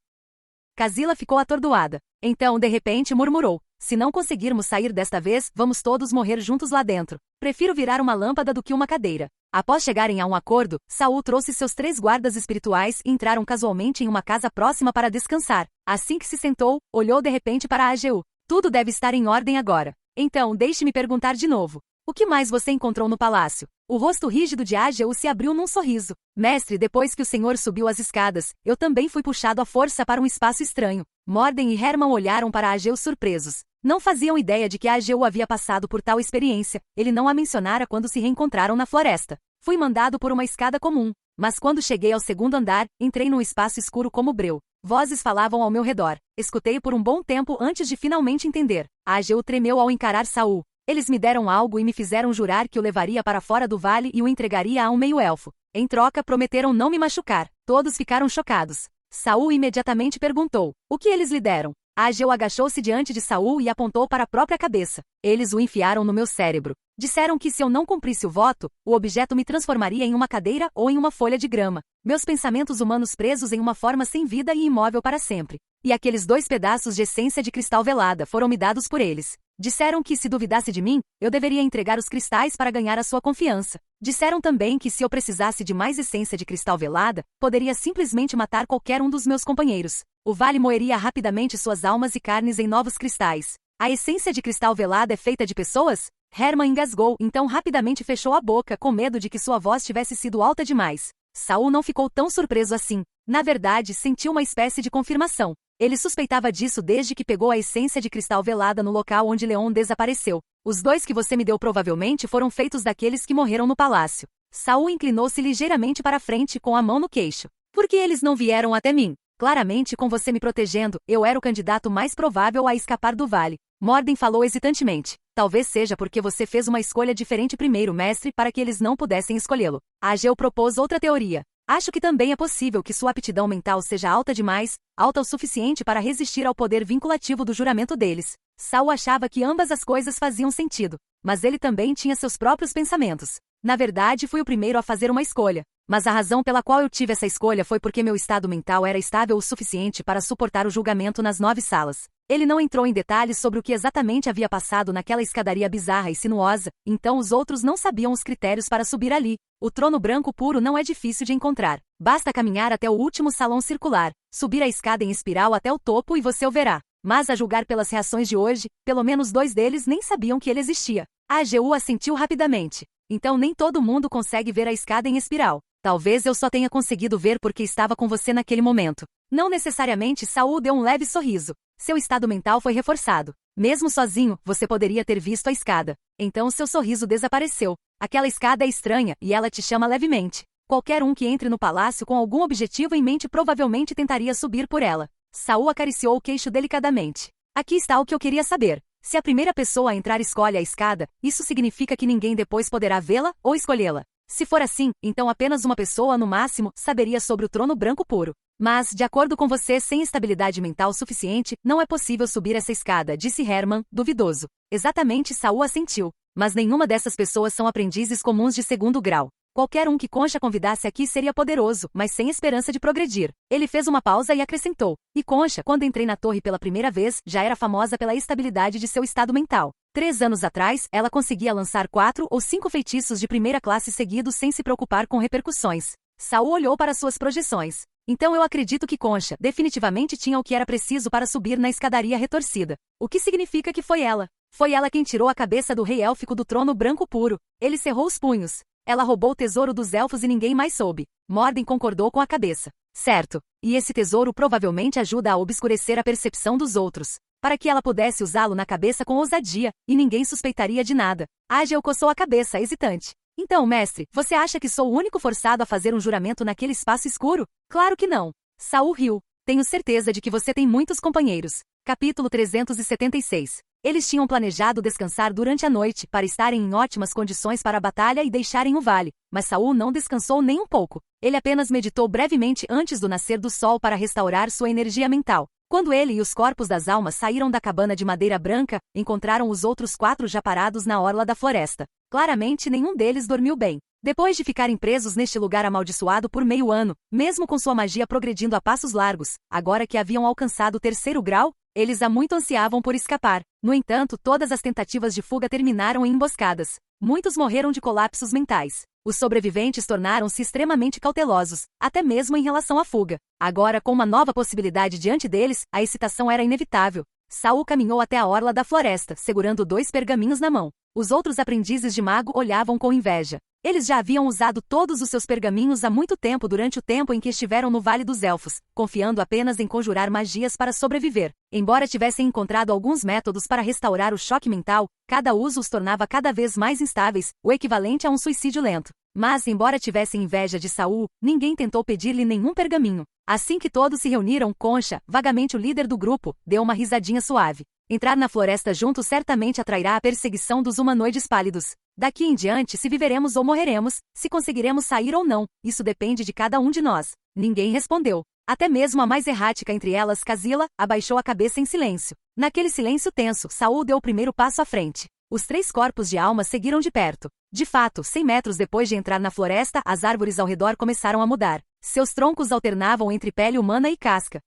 Kazila ficou atordoada. Então, de repente, murmurou. Se não conseguirmos sair desta vez, vamos todos morrer juntos lá dentro. Prefiro virar uma lâmpada do que uma cadeira. Após chegarem a um acordo, Saul trouxe seus 3 guardas espirituais e entraram casualmente em uma casa próxima para descansar. Assim que se sentou, olhou de repente para Ageu. Tudo deve estar em ordem agora. Então, deixe-me perguntar de novo. O que mais você encontrou no palácio? O rosto rígido de Ageu se abriu num sorriso. Mestre, depois que o senhor subiu as escadas, eu também fui puxado à força para um espaço estranho. Morden e Herman olharam para Ageu surpresos. Não faziam ideia de que Ageu havia passado por tal experiência. Ele não a mencionara quando se reencontraram na floresta. Fui mandado por uma escada comum. Mas quando cheguei ao 2º andar, entrei num espaço escuro como breu. Vozes falavam ao meu redor. Escutei por um bom tempo antes de finalmente entender. Ageu tremeu ao encarar Saul. Eles me deram algo e me fizeram jurar que o levaria para fora do vale e o entregaria a um meio-elfo. Em troca, prometeram não me machucar. Todos ficaram chocados. Saul imediatamente perguntou: o que eles lhe deram? Ageu agachou-se diante de Saul e apontou para a própria cabeça. Eles o enfiaram no meu cérebro. Disseram que se eu não cumprisse o voto, o objeto me transformaria em uma cadeira ou em uma folha de grama. Meus pensamentos humanos presos em uma forma sem vida e imóvel para sempre. E aqueles 2 pedaços de essência de cristal velada foram me dados por eles. Disseram que se duvidasse de mim, eu deveria entregar os cristais para ganhar a sua confiança. Disseram também que se eu precisasse de mais essência de cristal velada, poderia simplesmente matar qualquer um dos meus companheiros. O vale moeria rapidamente suas almas e carnes em novos cristais. A essência de cristal velada é feita de pessoas? Herman engasgou, então rapidamente fechou a boca, com medo de que sua voz tivesse sido alta demais. Saul não ficou tão surpreso assim. Na verdade, sentiu uma espécie de confirmação. Ele suspeitava disso desde que pegou a essência de cristal velada no local onde Leon desapareceu. Os 2 que você me deu provavelmente foram feitos daqueles que morreram no palácio. Saul inclinou-se ligeiramente para a frente com a mão no queixo. Por que eles não vieram até mim? Claramente, com você me protegendo, eu era o candidato mais provável a escapar do vale. Morden falou hesitantemente. Talvez seja porque você fez uma escolha diferente primeiro, mestre, para que eles não pudessem escolhê-lo. Ageu propôs outra teoria. Acho que também é possível que sua aptidão mental seja alta demais, alta o suficiente para resistir ao poder vinculativo do juramento deles. Saul achava que ambas as coisas faziam sentido, mas ele também tinha seus próprios pensamentos. Na verdade, fui o primeiro a fazer uma escolha, mas a razão pela qual eu tive essa escolha foi porque meu estado mental era estável o suficiente para suportar o julgamento nas 9 salas. Ele não entrou em detalhes sobre o que exatamente havia passado naquela escadaria bizarra e sinuosa, então os outros não sabiam os critérios para subir ali. O trono branco puro não é difícil de encontrar. Basta caminhar até o último salão circular, subir a escada em espiral até o topo e você o verá. Mas a julgar pelas reações de hoje, pelo menos 2 deles nem sabiam que ele existia. A AGU assentiu rapidamente. Então nem todo mundo consegue ver a escada em espiral. Talvez eu só tenha conseguido ver porque estava com você naquele momento. Não necessariamente. Saul deu um leve sorriso. Seu estado mental foi reforçado. Mesmo sozinho, você poderia ter visto a escada. Então seu sorriso desapareceu. Aquela escada é estranha e ela te chama levemente. Qualquer um que entre no palácio com algum objetivo em mente provavelmente tentaria subir por ela. Saul acariciou o queixo delicadamente. Aqui está o que eu queria saber. Se a primeira pessoa a entrar escolhe a escada, isso significa que ninguém depois poderá vê-la ou escolhê-la. Se for assim, então apenas uma pessoa, no máximo, saberia sobre o trono branco puro. Mas, de acordo com você, sem estabilidade mental suficiente, não é possível subir essa escada, disse Herman, duvidoso. Exatamente, Saul assentiu. Mas nenhuma dessas pessoas são aprendizes comuns de segundo grau. Qualquer um que Concha convidasse aqui seria poderoso, mas sem esperança de progredir. Ele fez uma pausa e acrescentou. E Concha, quando entrei na torre pela primeira vez, já era famosa pela estabilidade de seu estado mental. 3 anos atrás, ela conseguia lançar 4 ou 5 feitiços de primeira classe seguidos sem se preocupar com repercussões. Saul olhou para suas projeções. Então eu acredito que Concha definitivamente tinha o que era preciso para subir na escadaria retorcida. O que significa que foi ela. Foi ela quem tirou a cabeça do rei élfico do trono branco puro. Ele cerrou os punhos. Ela roubou o tesouro dos elfos e ninguém mais soube. Morden concordou com a cabeça. Certo. E esse tesouro provavelmente ajuda a obscurecer a percepção dos outros. Para que ela pudesse usá-lo na cabeça com ousadia, e ninguém suspeitaria de nada. Agel coçou a cabeça, hesitante. Então, mestre, você acha que sou o único forçado a fazer um juramento naquele espaço escuro? Claro que não. Saul riu. Tenho certeza de que você tem muitos companheiros. Capítulo 376. Eles tinham planejado descansar durante a noite, para estarem em ótimas condições para a batalha e deixarem o vale, mas Saul não descansou nem um pouco. Ele apenas meditou brevemente antes do nascer do sol para restaurar sua energia mental. Quando ele e os corpos das almas saíram da cabana de madeira branca, encontraram os outros 4 já parados na orla da floresta. Claramente nenhum deles dormiu bem. Depois de ficarem presos neste lugar amaldiçoado por meio ano, mesmo com sua magia progredindo a passos largos, agora que haviam alcançado o 3º grau, eles há muito ansiavam por escapar. No entanto, todas as tentativas de fuga terminaram em emboscadas. Muitos morreram de colapsos mentais. Os sobreviventes tornaram-se extremamente cautelosos, até mesmo em relação à fuga. Agora, com uma nova possibilidade diante deles, a excitação era inevitável. Saul caminhou até a orla da floresta, segurando 2 pergaminhos na mão. Os outros aprendizes de mago olhavam com inveja. Eles já haviam usado todos os seus pergaminhos há muito tempo durante o tempo em que estiveram no Vale dos Elfos, confiando apenas em conjurar magias para sobreviver. Embora tivessem encontrado alguns métodos para restaurar o choque mental, cada uso os tornava cada vez mais instáveis, o equivalente a um suicídio lento. Mas, embora tivessem inveja de Saul, ninguém tentou pedir-lhe nenhum pergaminho. Assim que todos se reuniram, Concha, vagamente o líder do grupo, deu uma risadinha suave. Entrar na floresta juntos certamente atrairá a perseguição dos humanoides pálidos. Daqui em diante, se viveremos ou morreremos, se conseguiremos sair ou não, isso depende de cada um de nós. Ninguém respondeu. Até mesmo a mais errática entre elas, Casila, abaixou a cabeça em silêncio. Naquele silêncio tenso, Saul deu o primeiro passo à frente. Os 3 corpos de alma seguiram de perto. De fato, 100 metros depois de entrar na floresta, as árvores ao redor começaram a mudar. Seus troncos alternavam entre pele humana e casca.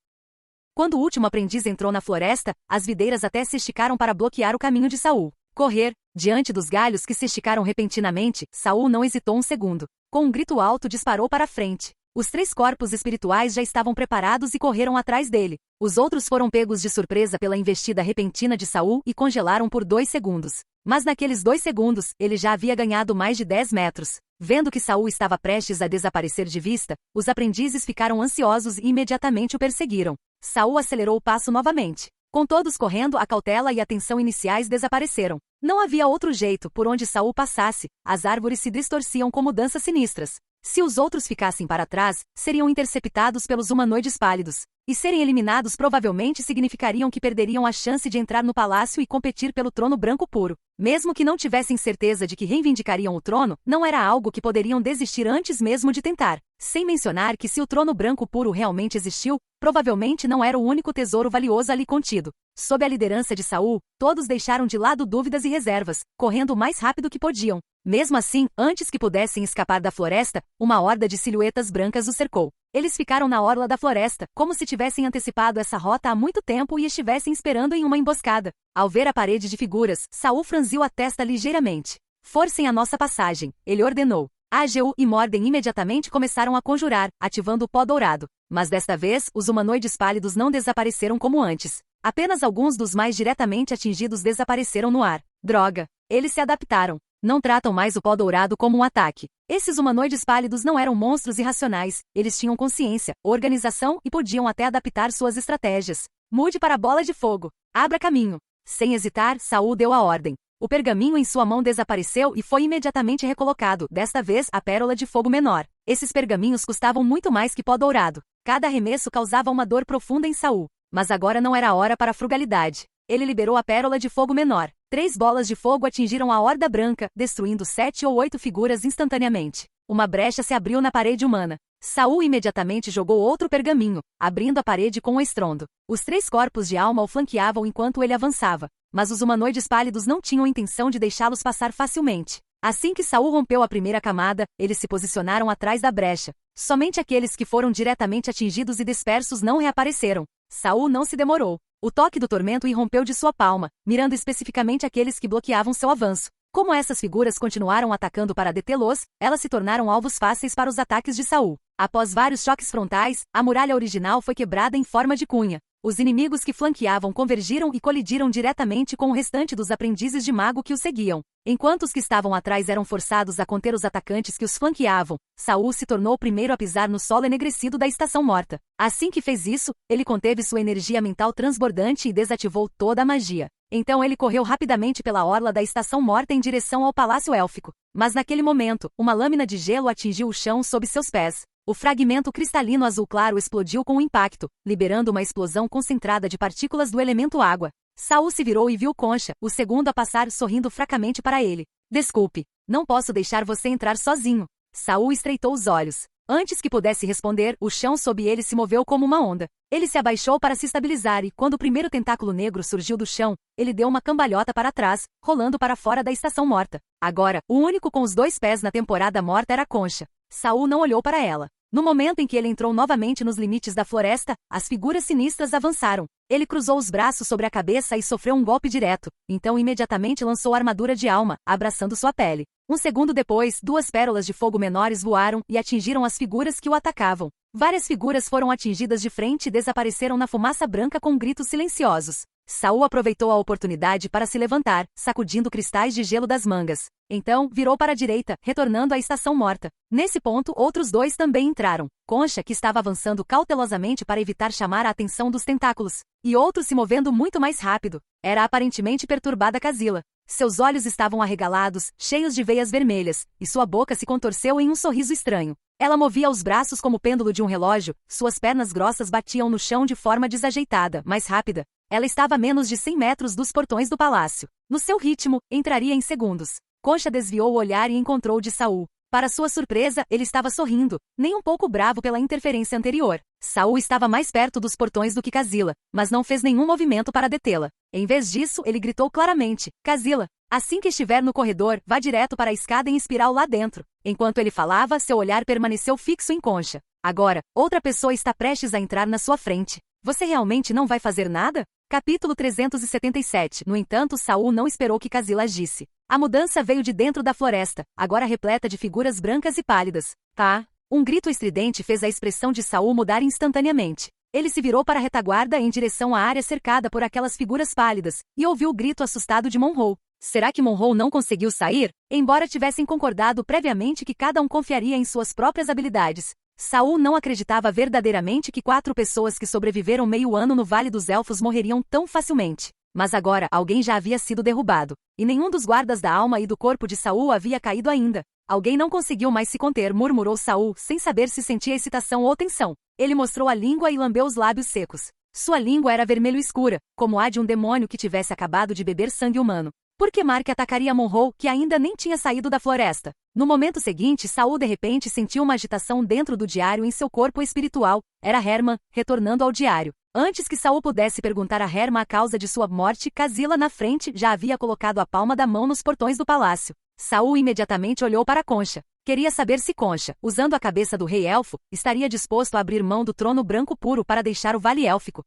Quando o último aprendiz entrou na floresta, as videiras até se esticaram para bloquear o caminho de Saul. Correr. Diante dos galhos que se esticaram repentinamente, Saul não hesitou um segundo. Com um grito alto disparou para a frente. Os 3 corpos espirituais já estavam preparados e correram atrás dele. Os outros foram pegos de surpresa pela investida repentina de Saul e congelaram por 2 segundos. Mas naqueles 2 segundos, ele já havia ganhado mais de 10 metros. Vendo que Saul estava prestes a desaparecer de vista, os aprendizes ficaram ansiosos e imediatamente o perseguiram. Saul acelerou o passo novamente. Com todos correndo, a cautela e a tensão iniciais desapareceram. Não havia outro jeito, por onde Saul passasse, as árvores se distorciam como danças sinistras. Se os outros ficassem para trás, seriam interceptados pelos humanoides pálidos. E serem eliminados provavelmente significariam que perderiam a chance de entrar no palácio e competir pelo trono branco puro. Mesmo que não tivessem certeza de que reivindicariam o trono, não era algo que poderiam desistir antes mesmo de tentar. Sem mencionar que se o trono branco puro realmente existiu, provavelmente não era o único tesouro valioso ali contido. Sob a liderança de Saul, todos deixaram de lado dúvidas e reservas, correndo o mais rápido que podiam. Mesmo assim, antes que pudessem escapar da floresta, uma horda de silhuetas brancas os cercou. Eles ficaram na orla da floresta, como se tivessem antecipado essa rota há muito tempo e estivessem esperando em uma emboscada. Ao ver a parede de figuras, Saul franziu a testa ligeiramente. Forcem a nossa passagem, ele ordenou. Ageu e Morden imediatamente começaram a conjurar, ativando o pó dourado. Mas desta vez, os humanoides pálidos não desapareceram como antes. Apenas alguns dos mais diretamente atingidos desapareceram no ar. Droga! Eles se adaptaram. Não tratam mais o pó dourado como um ataque. Esses humanoides pálidos não eram monstros irracionais, eles tinham consciência, organização e podiam até adaptar suas estratégias. Mude para a bola de fogo. Abra caminho. Sem hesitar, Saul deu a ordem. O pergaminho em sua mão desapareceu e foi imediatamente recolocado, desta vez a pérola de fogo menor. Esses pergaminhos custavam muito mais que pó dourado. Cada arremesso causava uma dor profunda em Saul. Mas agora não era a hora para a frugalidade. Ele liberou a pérola de fogo menor. 3 bolas de fogo atingiram a Horda Branca, destruindo 7 ou 8 figuras instantaneamente. Uma brecha se abriu na parede humana. Saul imediatamente jogou outro pergaminho, abrindo a parede com um estrondo. Os 3 corpos de alma o flanqueavam enquanto ele avançava, mas os humanoides pálidos não tinham intenção de deixá-los passar facilmente. Assim que Saul rompeu a primeira camada, eles se posicionaram atrás da brecha. Somente aqueles que foram diretamente atingidos e dispersos não reapareceram. Saul não se demorou. O toque do tormento irrompeu de sua palma, mirando especificamente aqueles que bloqueavam seu avanço. Como essas figuras continuaram atacando para detê-los, elas se tornaram alvos fáceis para os ataques de Saul. Após vários choques frontais, a muralha original foi quebrada em forma de cunha. Os inimigos que flanqueavam convergiram e colidiram diretamente com o restante dos aprendizes de mago que os seguiam. Enquanto os que estavam atrás eram forçados a conter os atacantes que os flanqueavam, Saul se tornou o primeiro a pisar no solo enegrecido da Estação Morta. Assim que fez isso, ele conteve sua energia mental transbordante e desativou toda a magia. Então ele correu rapidamente pela orla da Estação Morta em direção ao Palácio Élfico. Mas naquele momento, uma lâmina de gelo atingiu o chão sob seus pés. O fragmento cristalino azul claro explodiu com o impacto, liberando uma explosão concentrada de partículas do elemento água. Saul se virou e viu Concha, o segundo a passar sorrindo fracamente para ele. Desculpe, não posso deixar você entrar sozinho. Saul estreitou os olhos. Antes que pudesse responder, o chão sob ele se moveu como uma onda. Ele se abaixou para se estabilizar e, quando o primeiro tentáculo negro surgiu do chão, ele deu uma cambalhota para trás, rolando para fora da Estação Morta. Agora, o único com os 2 pés na temporada morta era Concha. Saul não olhou para ela. No momento em que ele entrou novamente nos limites da floresta, as figuras sinistras avançaram. Ele cruzou os braços sobre a cabeça e sofreu um golpe direto, então imediatamente lançou a armadura de alma, abraçando sua pele. Um segundo depois, 2 pérolas de fogo menores voaram e atingiram as figuras que o atacavam. Várias figuras foram atingidas de frente e desapareceram na fumaça branca com gritos silenciosos. Saul aproveitou a oportunidade para se levantar, sacudindo cristais de gelo das mangas. Então, virou para a direita, retornando à Estação Morta. Nesse ponto, outros 2 também entraram. Concha, que estava avançando cautelosamente para evitar chamar a atenção dos tentáculos, e outro se movendo muito mais rápido. Era aparentemente perturbada Kazila. Seus olhos estavam arregalados, cheios de veias vermelhas, e sua boca se contorceu em um sorriso estranho. Ela movia os braços como o pêndulo de um relógio, suas pernas grossas batiam no chão de forma desajeitada, mais rápida. Ela estava a menos de 100 metros dos portões do palácio. No seu ritmo, entraria em segundos. Concha desviou o olhar e encontrou de Saul. Para sua surpresa, ele estava sorrindo, nem um pouco bravo pela interferência anterior. Saul estava mais perto dos portões do que Kazila, mas não fez nenhum movimento para detê-la. Em vez disso, ele gritou claramente: Kazila, assim que estiver no corredor, vá direto para a escada em espiral lá dentro. Enquanto ele falava, seu olhar permaneceu fixo em Concha. Agora, outra pessoa está prestes a entrar na sua frente. Você realmente não vai fazer nada? Capítulo 377. No entanto, Saul não esperou que Kazila agisse. A mudança veio de dentro da floresta, agora repleta de figuras brancas e pálidas. Tá? Um grito estridente fez a expressão de Saul mudar instantaneamente. Ele se virou para a retaguarda em direção à área cercada por aquelas figuras pálidas, e ouviu o grito assustado de Monroe. Será que Monroe não conseguiu sair? Embora tivessem concordado previamente que cada um confiaria em suas próprias habilidades, Saul não acreditava verdadeiramente que 4 pessoas que sobreviveram meio ano no Vale dos Elfos morreriam tão facilmente. Mas agora, alguém já havia sido derrubado. E nenhum dos guardas da alma e do corpo de Saul havia caído ainda. Alguém não conseguiu mais se conter, murmurou Saul, sem saber se sentia excitação ou tensão. Ele mostrou a língua e lambeu os lábios secos. Sua língua era vermelho escura, como a de um demônio que tivesse acabado de beber sangue humano. Por que Mark atacaria Monroe, que ainda nem tinha saído da floresta? No momento seguinte, Saul de repente sentiu uma agitação dentro do diário em seu corpo espiritual. Era Herman, retornando ao diário. Antes que Saul pudesse perguntar a Herman a causa de sua morte, Kazila na frente já havia colocado a palma da mão nos portões do palácio. Saul imediatamente olhou para Concha. Queria saber se Concha, usando a cabeça do rei elfo, estaria disposto a abrir mão do trono branco puro para deixar o Vale Élfico.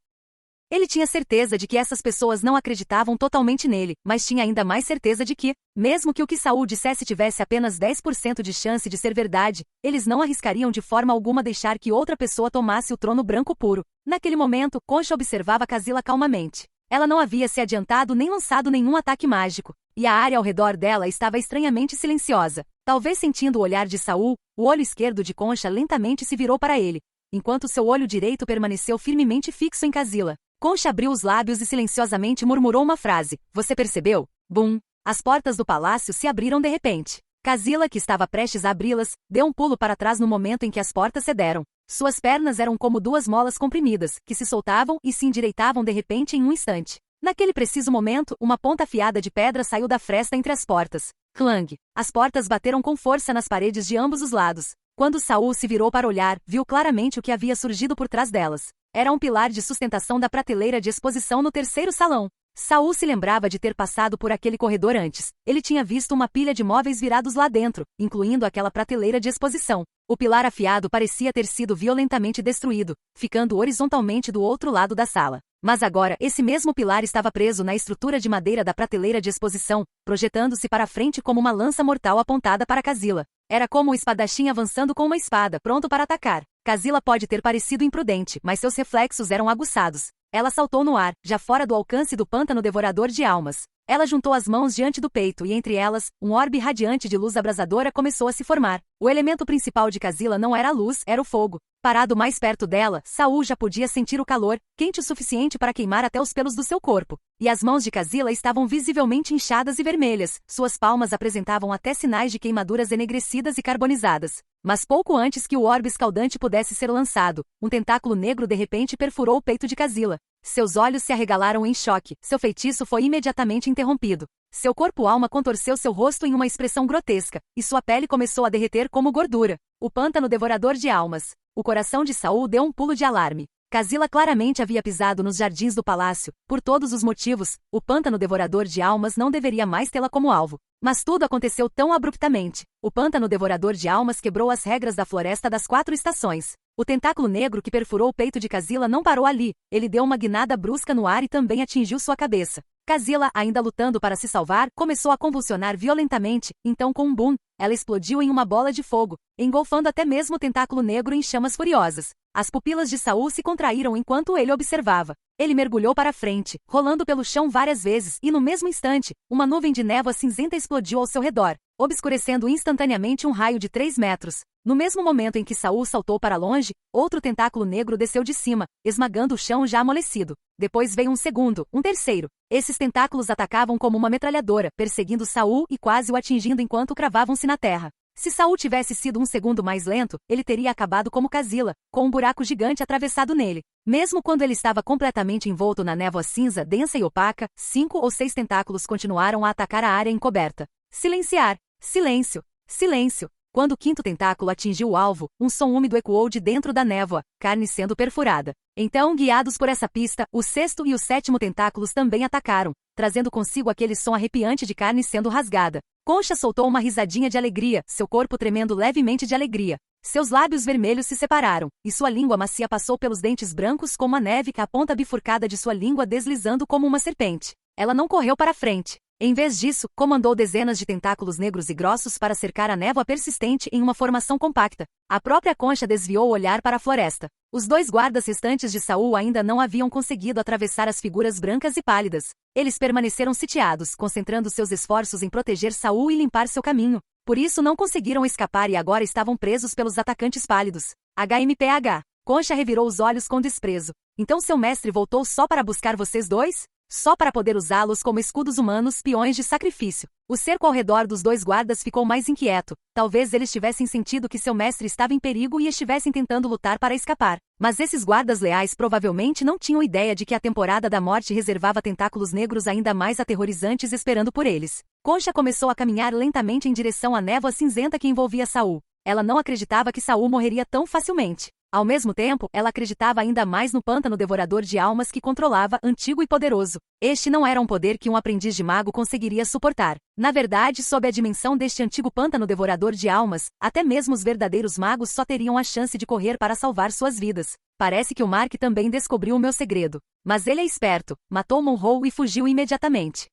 Ele tinha certeza de que essas pessoas não acreditavam totalmente nele, mas tinha ainda mais certeza de que, mesmo que o que Saul dissesse tivesse apenas 10% de chance de ser verdade, eles não arriscariam de forma alguma deixar que outra pessoa tomasse o trono branco puro. Naquele momento, Concha observava Kazila calmamente. Ela não havia se adiantado nem lançado nenhum ataque mágico, e a área ao redor dela estava estranhamente silenciosa. Talvez sentindo o olhar de Saul, o olho esquerdo de Concha lentamente se virou para ele, enquanto seu olho direito permaneceu firmemente fixo em Kazila. Concha abriu os lábios e silenciosamente murmurou uma frase. Você percebeu? Bum! As portas do palácio se abriram de repente. Kazila, que estava prestes a abri-las, deu um pulo para trás no momento em que as portas cederam. Suas pernas eram como duas molas comprimidas, que se soltavam e se endireitavam de repente em um instante. Naquele preciso momento, uma ponta afiada de pedra saiu da fresta entre as portas. Clang! As portas bateram com força nas paredes de ambos os lados. Quando Saul se virou para olhar, viu claramente o que havia surgido por trás delas. Era um pilar de sustentação da prateleira de exposição no terceiro salão. Saul se lembrava de ter passado por aquele corredor antes. Ele tinha visto uma pilha de móveis virados lá dentro, incluindo aquela prateleira de exposição. O pilar afiado parecia ter sido violentamente destruído, ficando horizontalmente do outro lado da sala. Mas agora, esse mesmo pilar estava preso na estrutura de madeira da prateleira de exposição, projetando-se para frente como uma lança mortal apontada para Kazila. Era como um espadachim avançando com uma espada, pronto para atacar. Kazila pode ter parecido imprudente, mas seus reflexos eram aguçados. Ela saltou no ar, já fora do alcance do pântano devorador de almas. Ela juntou as mãos diante do peito e entre elas, um orbe radiante de luz abrasadora começou a se formar. O elemento principal de Kazila não era a luz, era o fogo. Parado mais perto dela, Saul já podia sentir o calor, quente o suficiente para queimar até os pelos do seu corpo. E as mãos de Kazila estavam visivelmente inchadas e vermelhas, suas palmas apresentavam até sinais de queimaduras enegrecidas e carbonizadas. Mas pouco antes que o orbe escaldante pudesse ser lançado, um tentáculo negro de repente perfurou o peito de Kazila. Seus olhos se arregalaram em choque, seu feitiço foi imediatamente interrompido. Seu corpo-alma contorceu seu rosto em uma expressão grotesca, e sua pele começou a derreter como gordura. O pântano devorador de almas. O coração de Saul deu um pulo de alarme. Kazila claramente havia pisado nos jardins do palácio. Por todos os motivos, o pântano devorador de almas não deveria mais tê-la como alvo. Mas tudo aconteceu tão abruptamente. O pântano devorador de almas quebrou as regras da floresta das 4 estações. O tentáculo negro que perfurou o peito de Kazila não parou ali. Ele deu uma guinada brusca no ar e também atingiu sua cabeça. Kazila, ainda lutando para se salvar, começou a convulsionar violentamente, então com um boom, ela explodiu em uma bola de fogo, engolfando até mesmo o tentáculo negro em chamas furiosas. As pupilas de Saul se contraíram enquanto ele observava. Ele mergulhou para frente, rolando pelo chão várias vezes, e no mesmo instante, uma nuvem de névoa cinzenta explodiu ao seu redor, obscurecendo instantaneamente um raio de 3 metros. No mesmo momento em que Saul saltou para longe, outro tentáculo negro desceu de cima, esmagando o chão já amolecido. Depois veio um segundo, um terceiro. Esses tentáculos atacavam como uma metralhadora, perseguindo Saul e quase o atingindo enquanto cravavam-se na terra. Se Saul tivesse sido um segundo mais lento, ele teria acabado como Kazila, com um buraco gigante atravessado nele. Mesmo quando ele estava completamente envolto na névoa cinza densa e opaca, 5 ou 6 tentáculos continuaram a atacar a área encoberta. Silenciar! Silêncio! Silêncio! Quando o quinto tentáculo atingiu o alvo, um som úmido ecoou de dentro da névoa, carne sendo perfurada. Então, guiados por essa pista, o sexto e o sétimo tentáculos também atacaram, trazendo consigo aquele som arrepiante de carne sendo rasgada. Concha soltou uma risadinha de alegria, seu corpo tremendo levemente de alegria. Seus lábios vermelhos se separaram, e sua língua macia passou pelos dentes brancos como a neve, a ponta bifurcada de sua língua deslizando como uma serpente. Ela não correu para frente. Em vez disso, comandou dezenas de tentáculos negros e grossos para cercar a névoa persistente em uma formação compacta. A própria Concha desviou o olhar para a floresta. Os 2 guardas restantes de Saul ainda não haviam conseguido atravessar as figuras brancas e pálidas. Eles permaneceram sitiados, concentrando seus esforços em proteger Saul e limpar seu caminho. Por isso não conseguiram escapar e agora estavam presos pelos atacantes pálidos. HMPH. Concha revirou os olhos com desprezo. Então seu mestre voltou só para buscar vocês 2? Só para poder usá-los como escudos humanos, peões de sacrifício. O cerco ao redor dos 2 guardas ficou mais inquieto. Talvez eles tivessem sentido que seu mestre estava em perigo e estivessem tentando lutar para escapar. Mas esses guardas leais provavelmente não tinham ideia de que a temporada da morte reservava tentáculos negros ainda mais aterrorizantes esperando por eles. Concha começou a caminhar lentamente em direção à névoa cinzenta que envolvia Saul. Ela não acreditava que Saul morreria tão facilmente. Ao mesmo tempo, ela acreditava ainda mais no pântano devorador de almas que controlava, antigo e poderoso. Este não era um poder que um aprendiz de mago conseguiria suportar. Na verdade, sob a dimensão deste antigo pântano devorador de almas, até mesmo os verdadeiros magos só teriam a chance de correr para salvar suas vidas. Parece que o Mark também descobriu o meu segredo. Mas ele é esperto, matou Monroe e fugiu imediatamente.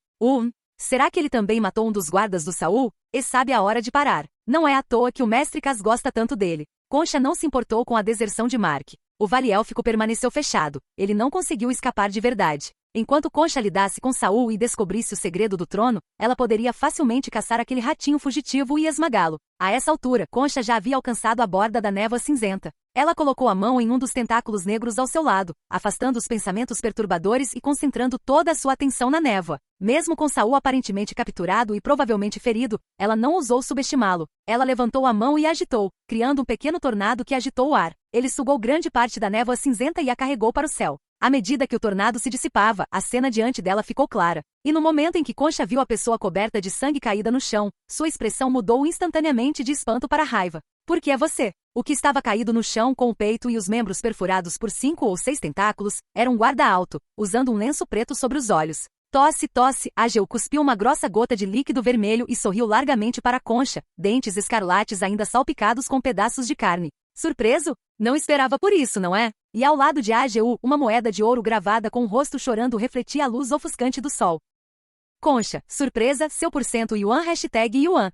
Será que ele também matou um dos guardas do Saul? E sabe a hora de parar. Não é à toa que o mestre Cas gosta tanto dele. Concha não se importou com a deserção de Mark. O Vale Élfico permaneceu fechado. Ele não conseguiu escapar de verdade. Enquanto Concha lidasse com Saul e descobrisse o segredo do trono, ela poderia facilmente caçar aquele ratinho fugitivo e esmagá-lo. A essa altura, Concha já havia alcançado a borda da névoa cinzenta. Ela colocou a mão em um dos tentáculos negros ao seu lado, afastando os pensamentos perturbadores e concentrando toda a sua atenção na névoa. Mesmo com Saul aparentemente capturado e provavelmente ferido, ela não ousou subestimá-lo. Ela levantou a mão e a agitou, criando um pequeno tornado que agitou o ar. Ele sugou grande parte da névoa cinzenta e a carregou para o céu. À medida que o tornado se dissipava, a cena diante dela ficou clara. E no momento em que Concha viu a pessoa coberta de sangue caída no chão, sua expressão mudou instantaneamente de espanto para raiva. Por que é você? O que estava caído no chão com o peito e os membros perfurados por 5 ou 6 tentáculos, era um guarda alto, usando um lenço preto sobre os olhos. Tosse, Ageu cuspiu uma grossa gota de líquido vermelho e sorriu largamente para Concha, dentes escarlates ainda salpicados com pedaços de carne. Surpreso? Não esperava por isso, não é? E ao lado de Ageu, uma moeda de ouro gravada com o rosto chorando refletia a luz ofuscante do sol. Concha, surpresa, seu % Yuan #Yuan.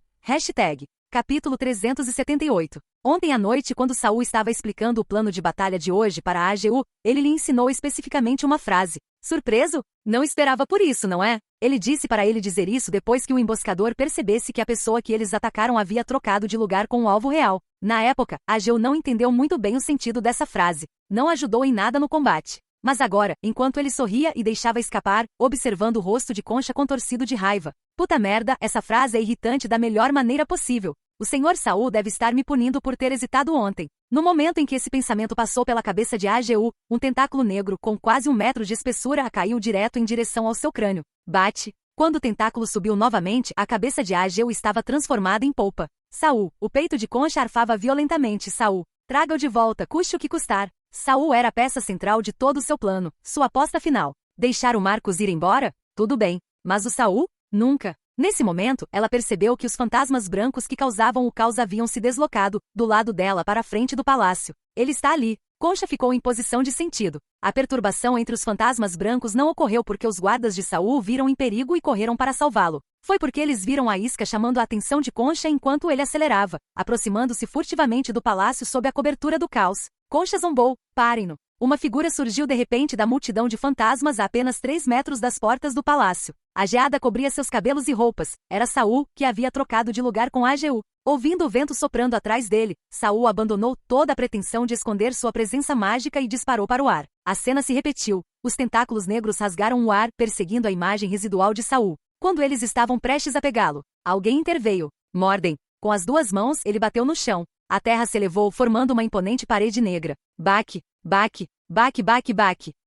Capítulo 378. Ontem à noite, quando Saul estava explicando o plano de batalha de hoje para Ageu, ele lhe ensinou especificamente uma frase. Surpreso? Não esperava por isso, não é? Ele disse para ele dizer isso depois que o emboscador percebesse que a pessoa que eles atacaram havia trocado de lugar com o alvo real. Na época, Ageu não entendeu muito bem o sentido dessa frase. Não ajudou em nada no combate. Mas agora, enquanto ele sorria e deixava escapar, observando o rosto de Concha contorcido de raiva. Puta merda, essa frase é irritante da melhor maneira possível. O senhor Saul deve estar me punindo por ter hesitado ontem. No momento em que esse pensamento passou pela cabeça de Ageu, um tentáculo negro com quase 1 metro de espessura caiu direto em direção ao seu crânio. Bate. Quando o tentáculo subiu novamente, a cabeça de Ageu estava transformada em polpa. Saul, o peito de Concha arfava violentamente. Saul, traga-o de volta, custe o que custar. Saul era a peça central de todo o seu plano, sua aposta final. Deixar o Marcos ir embora? Tudo bem. Mas o Saul? Nunca. Nesse momento, ela percebeu que os fantasmas brancos que causavam o caos haviam se deslocado, do lado dela para a frente do palácio. Ele está ali. Concha ficou em posição de sentido. A perturbação entre os fantasmas brancos não ocorreu porque os guardas de Saul viram em perigo e correram para salvá-lo. Foi porque eles viram a isca chamando a atenção de Concha enquanto ele acelerava, aproximando-se furtivamente do palácio sob a cobertura do caos. Concha zombou. Parem-no. Uma figura surgiu de repente da multidão de fantasmas a apenas 3 metros das portas do palácio. A geada cobria seus cabelos e roupas. Era Saul, que havia trocado de lugar com Ageu. Ouvindo o vento soprando atrás dele, Saul abandonou toda a pretensão de esconder sua presença mágica e disparou para o ar. A cena se repetiu. Os tentáculos negros rasgaram o ar, perseguindo a imagem residual de Saul. Quando eles estavam prestes a pegá-lo, alguém interveio. Mordem. Com as 2 mãos, ele bateu no chão. A terra se elevou, formando uma imponente parede negra. Baque.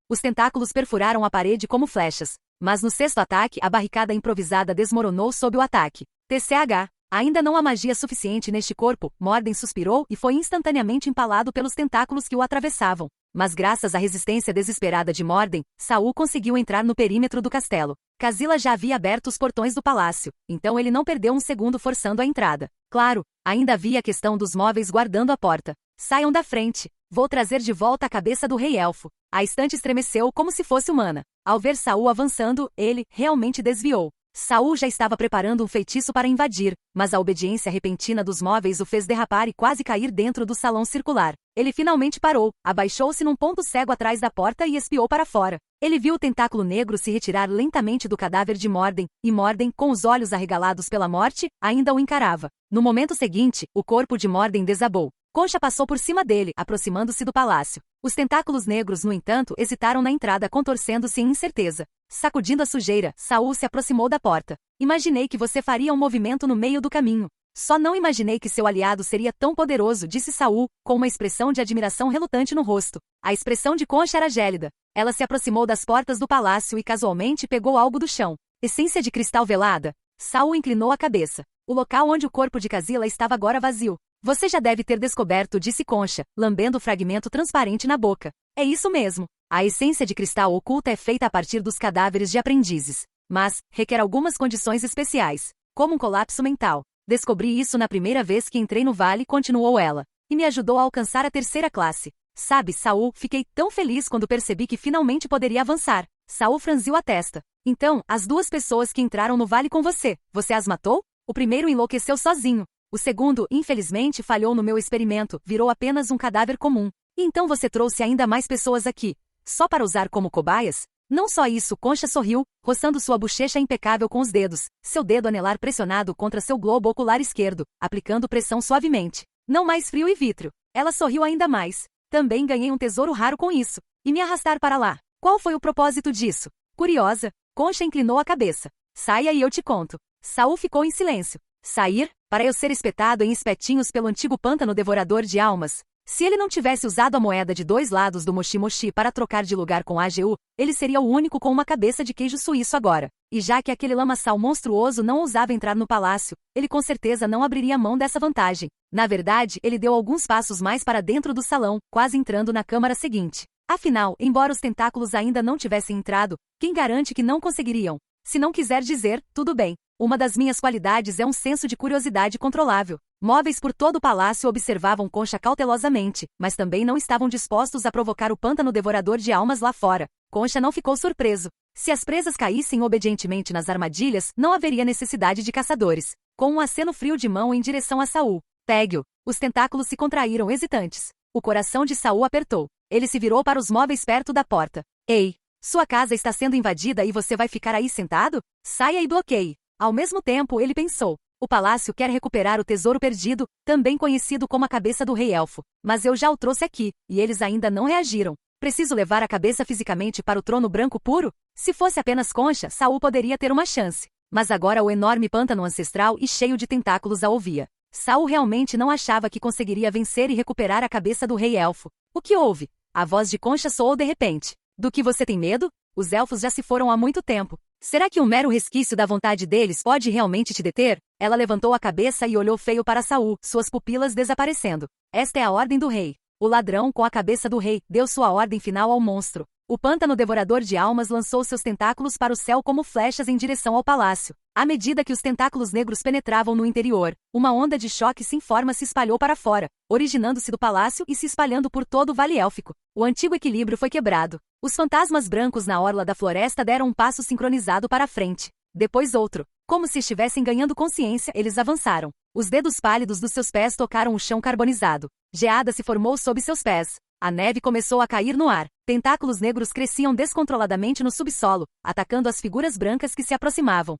Os tentáculos perfuraram a parede como flechas. Mas no 6º ataque, a barricada improvisada desmoronou sob o ataque. TCH. Ainda não há magia suficiente neste corpo, Morden suspirou e foi instantaneamente empalado pelos tentáculos que o atravessavam. Mas graças à resistência desesperada de Morden, Saul conseguiu entrar no perímetro do castelo. Casila já havia aberto os portões do palácio, então ele não perdeu um segundo forçando a entrada. Claro, ainda havia a questão dos móveis guardando a porta. Saiam da frente. Vou trazer de volta a cabeça do rei elfo. A estante estremeceu como se fosse humana. Ao ver Saul avançando, ele realmente desviou. Saul já estava preparando um feitiço para invadir, mas a obediência repentina dos móveis o fez derrapar e quase cair dentro do salão circular. Ele finalmente parou, abaixou-se num ponto cego atrás da porta e espiou para fora. Ele viu o tentáculo negro se retirar lentamente do cadáver de Morden, e Morden, com os olhos arregalados pela morte, ainda o encarava. No momento seguinte, o corpo de Morden desabou. Concha passou por cima dele, aproximando-se do palácio. Os tentáculos negros, no entanto, hesitaram na entrada, contorcendo-se em incerteza. Sacudindo a sujeira, Saul se aproximou da porta. Imaginei que você faria um movimento no meio do caminho. Só não imaginei que seu aliado seria tão poderoso, disse Saul, com uma expressão de admiração relutante no rosto. A expressão de Concha era gélida. Ela se aproximou das portas do palácio e casualmente pegou algo do chão. Essência de cristal velada? Saul inclinou a cabeça. O local onde o corpo de Casila estava agora vazio. Você já deve ter descoberto, disse Concha, lambendo o fragmento transparente na boca. É isso mesmo. A essência de cristal oculta é feita a partir dos cadáveres de aprendizes. Mas, requer algumas condições especiais, como um colapso mental. Descobri isso na primeira vez que entrei no vale, continuou ela. E me ajudou a alcançar a 3ª classe. Sabe, Saul, fiquei tão feliz quando percebi que finalmente poderia avançar. Saul franziu a testa. Então, as 2 pessoas que entraram no vale com você as matou? O primeiro enlouqueceu sozinho. O segundo, infelizmente, falhou no meu experimento, virou apenas um cadáver comum. E então você trouxe ainda mais pessoas aqui. Só para usar como cobaias? Não só isso, Concha sorriu, roçando sua bochecha impecável com os dedos, seu dedo anelar pressionado contra seu globo ocular esquerdo, aplicando pressão suavemente. Não mais frio e vítreo. Ela sorriu ainda mais. Também ganhei um tesouro raro com isso. E me arrastar para lá. Qual foi o propósito disso? Curiosa, Concha inclinou a cabeça. Saia e eu te conto. Saul ficou em silêncio. Sair? Para eu ser espetado em espetinhos pelo antigo pântano devorador de almas? Se ele não tivesse usado a moeda de 2 lados do Moshi Moshi para trocar de lugar com a AGU, ele seria o único com uma cabeça de queijo suíço agora. E já que aquele lamaçal monstruoso não ousava entrar no palácio, ele com certeza não abriria mão dessa vantagem. Na verdade, ele deu alguns passos mais para dentro do salão, quase entrando na câmara seguinte. Afinal, embora os tentáculos ainda não tivessem entrado, quem garante que não conseguiriam? Se não quiser dizer, tudo bem. Uma das minhas qualidades é um senso de curiosidade controlável. Móveis por todo o palácio observavam Concha cautelosamente, mas também não estavam dispostos a provocar o pântano devorador de almas lá fora. Concha não ficou surpreso. Se as presas caíssem obedientemente nas armadilhas, não haveria necessidade de caçadores. Com um aceno frio de mão em direção a Saul. Pegue-o. Os tentáculos se contraíram hesitantes. O coração de Saul apertou. Ele se virou para os móveis perto da porta. Ei! Sua casa está sendo invadida e você vai ficar aí sentado? Saia e bloqueie. Ao mesmo tempo, ele pensou. O palácio quer recuperar o tesouro perdido, também conhecido como a cabeça do rei elfo. Mas eu já o trouxe aqui, e eles ainda não reagiram. Preciso levar a cabeça fisicamente para o trono branco puro? Se fosse apenas Concha, Saul poderia ter uma chance. Mas agora o enorme pântano ancestral e cheio de tentáculos a ouvia. Saul realmente não achava que conseguiria vencer e recuperar a cabeça do rei elfo. O que houve? A voz de Concha soou de repente. Do que você tem medo? Os elfos já se foram há muito tempo. Será que um mero resquício da vontade deles pode realmente te deter? Ela levantou a cabeça e olhou feio para Saul, suas pupilas desaparecendo. Esta é a ordem do rei. O ladrão com a cabeça do rei deu sua ordem final ao monstro. O pântano devorador de almas lançou seus tentáculos para o céu como flechas em direção ao palácio. À medida que os tentáculos negros penetravam no interior, uma onda de choque sem forma se espalhou para fora, originando-se do palácio e se espalhando por todo o Vale Élfico. O antigo equilíbrio foi quebrado. Os fantasmas brancos na orla da floresta deram um passo sincronizado para a frente. Depois outro. Como se estivessem ganhando consciência, eles avançaram. Os dedos pálidos dos seus pés tocaram o chão carbonizado. Geada se formou sob seus pés. A neve começou a cair no ar. Tentáculos negros cresciam descontroladamente no subsolo, atacando as figuras brancas que se aproximavam.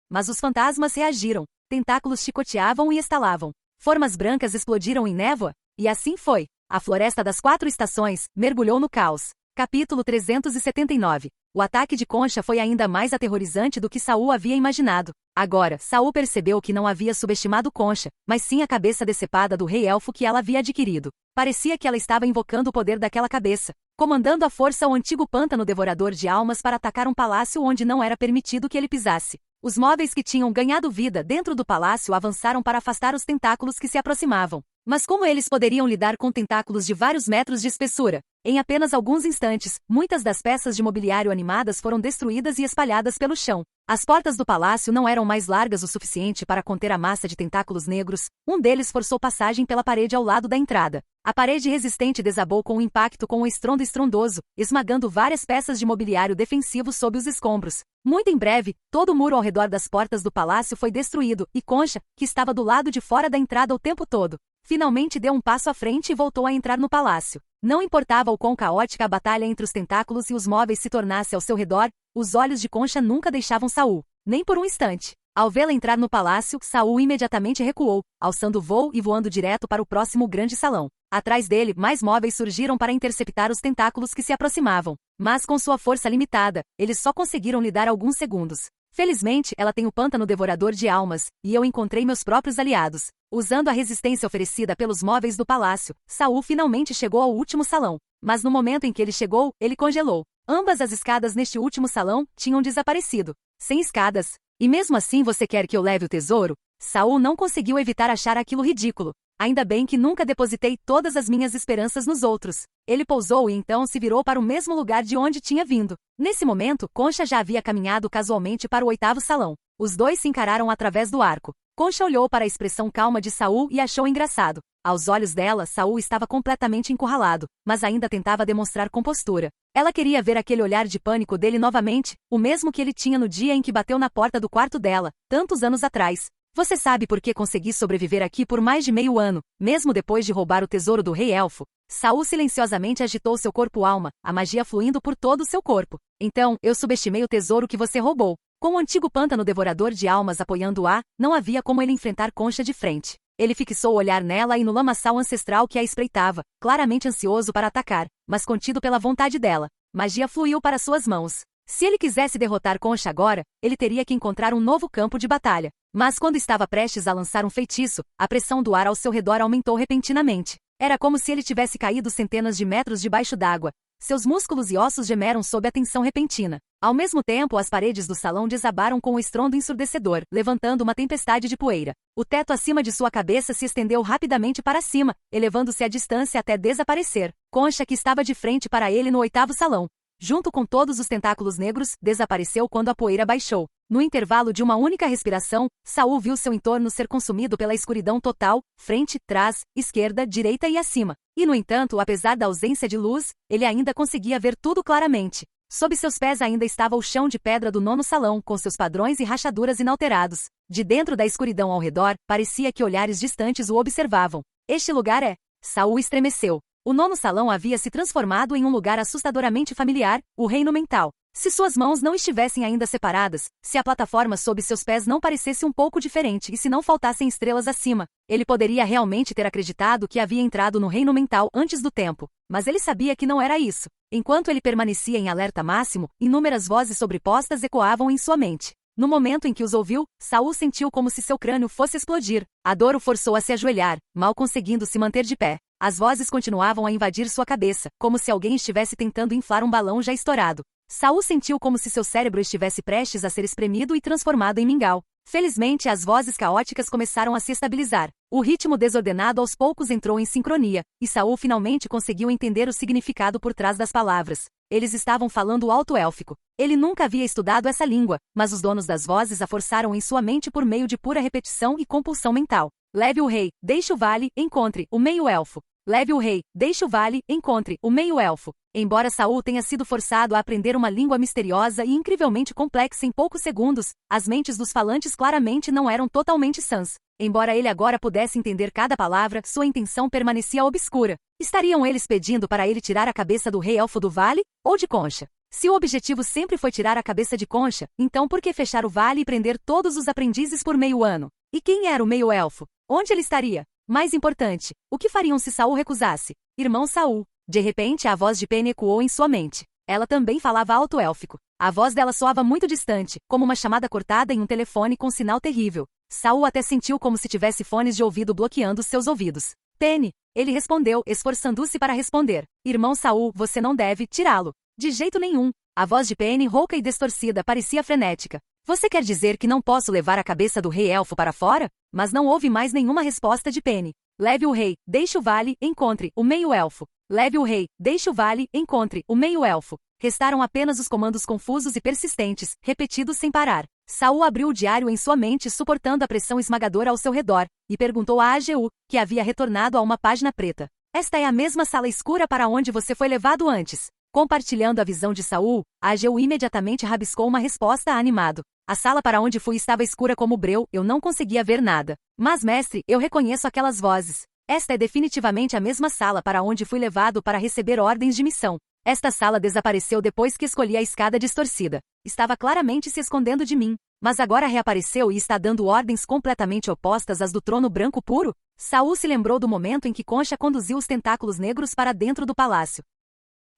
Mas os fantasmas reagiram. Tentáculos chicoteavam e estalavam. Formas brancas explodiram em névoa. E assim foi. A Floresta das 4 Estações mergulhou no caos. Capítulo 379. O ataque de Concha foi ainda mais aterrorizante do que Saul havia imaginado. Agora, Saul percebeu que não havia subestimado Concha, mas sim a cabeça decepada do rei elfo que ela havia adquirido. Parecia que ela estava invocando o poder daquela cabeça, comandando à força o antigo pântano devorador de almas para atacar um palácio onde não era permitido que ele pisasse. Os móveis que tinham ganhado vida dentro do palácio avançaram para afastar os tentáculos que se aproximavam. Mas como eles poderiam lidar com tentáculos de vários metros de espessura? Em apenas alguns instantes, muitas das peças de mobiliário animadas foram destruídas e espalhadas pelo chão. As portas do palácio não eram mais largas o suficiente para conter a massa de tentáculos negros. Um deles forçou passagem pela parede ao lado da entrada. A parede resistente desabou com um impacto com um estrondo estrondoso, esmagando várias peças de mobiliário defensivo sob os escombros. Muito em breve, todo o muro ao redor das portas do palácio foi destruído, e Concha, que estava do lado de fora da entrada o tempo todo, finalmente deu um passo à frente e voltou a entrar no palácio. Não importava o quão caótica a batalha entre os tentáculos e os móveis se tornasse ao seu redor, os olhos de Concha nunca deixavam Saul, nem por um instante. Ao vê-la entrar no palácio, Saul imediatamente recuou, alçando voo e voando direto para o próximo grande salão. Atrás dele, mais móveis surgiram para interceptar os tentáculos que se aproximavam. Mas com sua força limitada, eles só conseguiram lhe dar alguns segundos. Felizmente, ela tem o pântano devorador de almas, e eu encontrei meus próprios aliados. Usando a resistência oferecida pelos móveis do palácio, Saul finalmente chegou ao último salão. Mas no momento em que ele chegou, ele congelou. Ambas as escadas neste último salão tinham desaparecido. Sem escadas. E mesmo assim você quer que eu leve o tesouro? Saul não conseguiu evitar achar aquilo ridículo. Ainda bem que nunca depositei todas as minhas esperanças nos outros. Ele pousou e então se virou para o mesmo lugar de onde tinha vindo. Nesse momento, Concha já havia caminhado casualmente para o 8º salão. Os dois se encararam através do arco. Concha olhou para a expressão calma de Saul e achou engraçado. Aos olhos dela, Saul estava completamente encurralado, mas ainda tentava demonstrar compostura. Ela queria ver aquele olhar de pânico dele novamente, o mesmo que ele tinha no dia em que bateu na porta do quarto dela, tantos anos atrás. Você sabe por que consegui sobreviver aqui por mais de meio ano, mesmo depois de roubar o tesouro do rei elfo? Saul silenciosamente agitou seu corpo-alma, a magia fluindo por todo o seu corpo. Então, eu subestimei o tesouro que você roubou. Com o antigo pântano devorador de almas apoiando-a, não havia como ele enfrentar Concha de frente. Ele fixou o olhar nela e no lamaçal ancestral que a espreitava, claramente ansioso para atacar, mas contido pela vontade dela. Magia fluiu para suas mãos. Se ele quisesse derrotar Concha agora, ele teria que encontrar um novo campo de batalha. Mas quando estava prestes a lançar um feitiço, a pressão do ar ao seu redor aumentou repentinamente. Era como se ele tivesse caído centenas de metros debaixo d'água. Seus músculos e ossos gemeram sob a tensão repentina. Ao mesmo tempo, as paredes do salão desabaram com um estrondo ensurdecedor, levantando uma tempestade de poeira. O teto acima de sua cabeça se estendeu rapidamente para cima, elevando-se à distância até desaparecer. Concha, que estava de frente para ele no 8º salão, junto com todos os tentáculos negros, desapareceu quando a poeira baixou. No intervalo de uma única respiração, Saul viu seu entorno ser consumido pela escuridão total, frente, trás, esquerda, direita e acima. E no entanto, apesar da ausência de luz, ele ainda conseguia ver tudo claramente. Sob seus pés ainda estava o chão de pedra do 9º salão, com seus padrões e rachaduras inalterados. De dentro da escuridão ao redor, parecia que olhares distantes o observavam. Este lugar é... Saul estremeceu. O 9º salão havia se transformado em um lugar assustadoramente familiar, o reino mental. Se suas mãos não estivessem ainda separadas, se a plataforma sob seus pés não parecesse um pouco diferente e se não faltassem estrelas acima, ele poderia realmente ter acreditado que havia entrado no reino mental antes do tempo. Mas ele sabia que não era isso. Enquanto ele permanecia em alerta máximo, inúmeras vozes sobrepostas ecoavam em sua mente. No momento em que os ouviu, Saul sentiu como se seu crânio fosse explodir. A dor o forçou a se ajoelhar, mal conseguindo se manter de pé. As vozes continuavam a invadir sua cabeça, como se alguém estivesse tentando inflar um balão já estourado. Saul sentiu como se seu cérebro estivesse prestes a ser espremido e transformado em mingau. Felizmente, as vozes caóticas começaram a se estabilizar. O ritmo desordenado aos poucos entrou em sincronia, e Saul finalmente conseguiu entender o significado por trás das palavras. Eles estavam falando alto-élfico. Ele nunca havia estudado essa língua, mas os donos das vozes a forçaram em sua mente por meio de pura repetição e compulsão mental. Leve o rei, deixe o vale, encontre o meio-elfo. Leve o rei, deixe o vale, encontre o meio-elfo. Embora Saul tenha sido forçado a aprender uma língua misteriosa e incrivelmente complexa em poucos segundos, as mentes dos falantes claramente não eram totalmente sãs. Embora ele agora pudesse entender cada palavra, sua intenção permanecia obscura. Estariam eles pedindo para ele tirar a cabeça do rei-elfo do vale? Ou de Concha? Se o objetivo sempre foi tirar a cabeça de Concha, então por que fechar o vale e prender todos os aprendizes por meio ano? E quem era o meio-elfo? Onde ele estaria? Mais importante, o que fariam se Saul recusasse? Irmão Saul. De repente, a voz de Penny ecoou em sua mente. Ela também falava alto-élfico. A voz dela soava muito distante, como uma chamada cortada em um telefone com sinal terrível. Saul até sentiu como se tivesse fones de ouvido bloqueando seus ouvidos. Penny, ele respondeu, esforçando-se para responder. Irmão Saul, você não deve tirá-lo. De jeito nenhum. A voz de Penny, rouca e distorcida, parecia frenética. Você quer dizer que não posso levar a cabeça do rei-elfo para fora? Mas não houve mais nenhuma resposta de Penny. Leve o rei, deixe o vale, encontre o meio-elfo. Leve o rei, deixe o vale, encontre o meio-elfo. Restaram apenas os comandos confusos e persistentes, repetidos sem parar. Saul abriu o diário em sua mente, suportando a pressão esmagadora ao seu redor, e perguntou a AGU, que havia retornado a uma página preta. Esta é a mesma sala escura para onde você foi levado antes. Compartilhando a visão de Saul, a AGU imediatamente rabiscou uma resposta animado. A sala para onde fui estava escura como breu, eu não conseguia ver nada. Mas, mestre, eu reconheço aquelas vozes. Esta é definitivamente a mesma sala para onde fui levado para receber ordens de missão. Esta sala desapareceu depois que escolhi a escada distorcida. Estava claramente se escondendo de mim, mas agora reapareceu e está dando ordens completamente opostas às do trono branco puro? Saul se lembrou do momento em que Concha conduziu os tentáculos negros para dentro do palácio.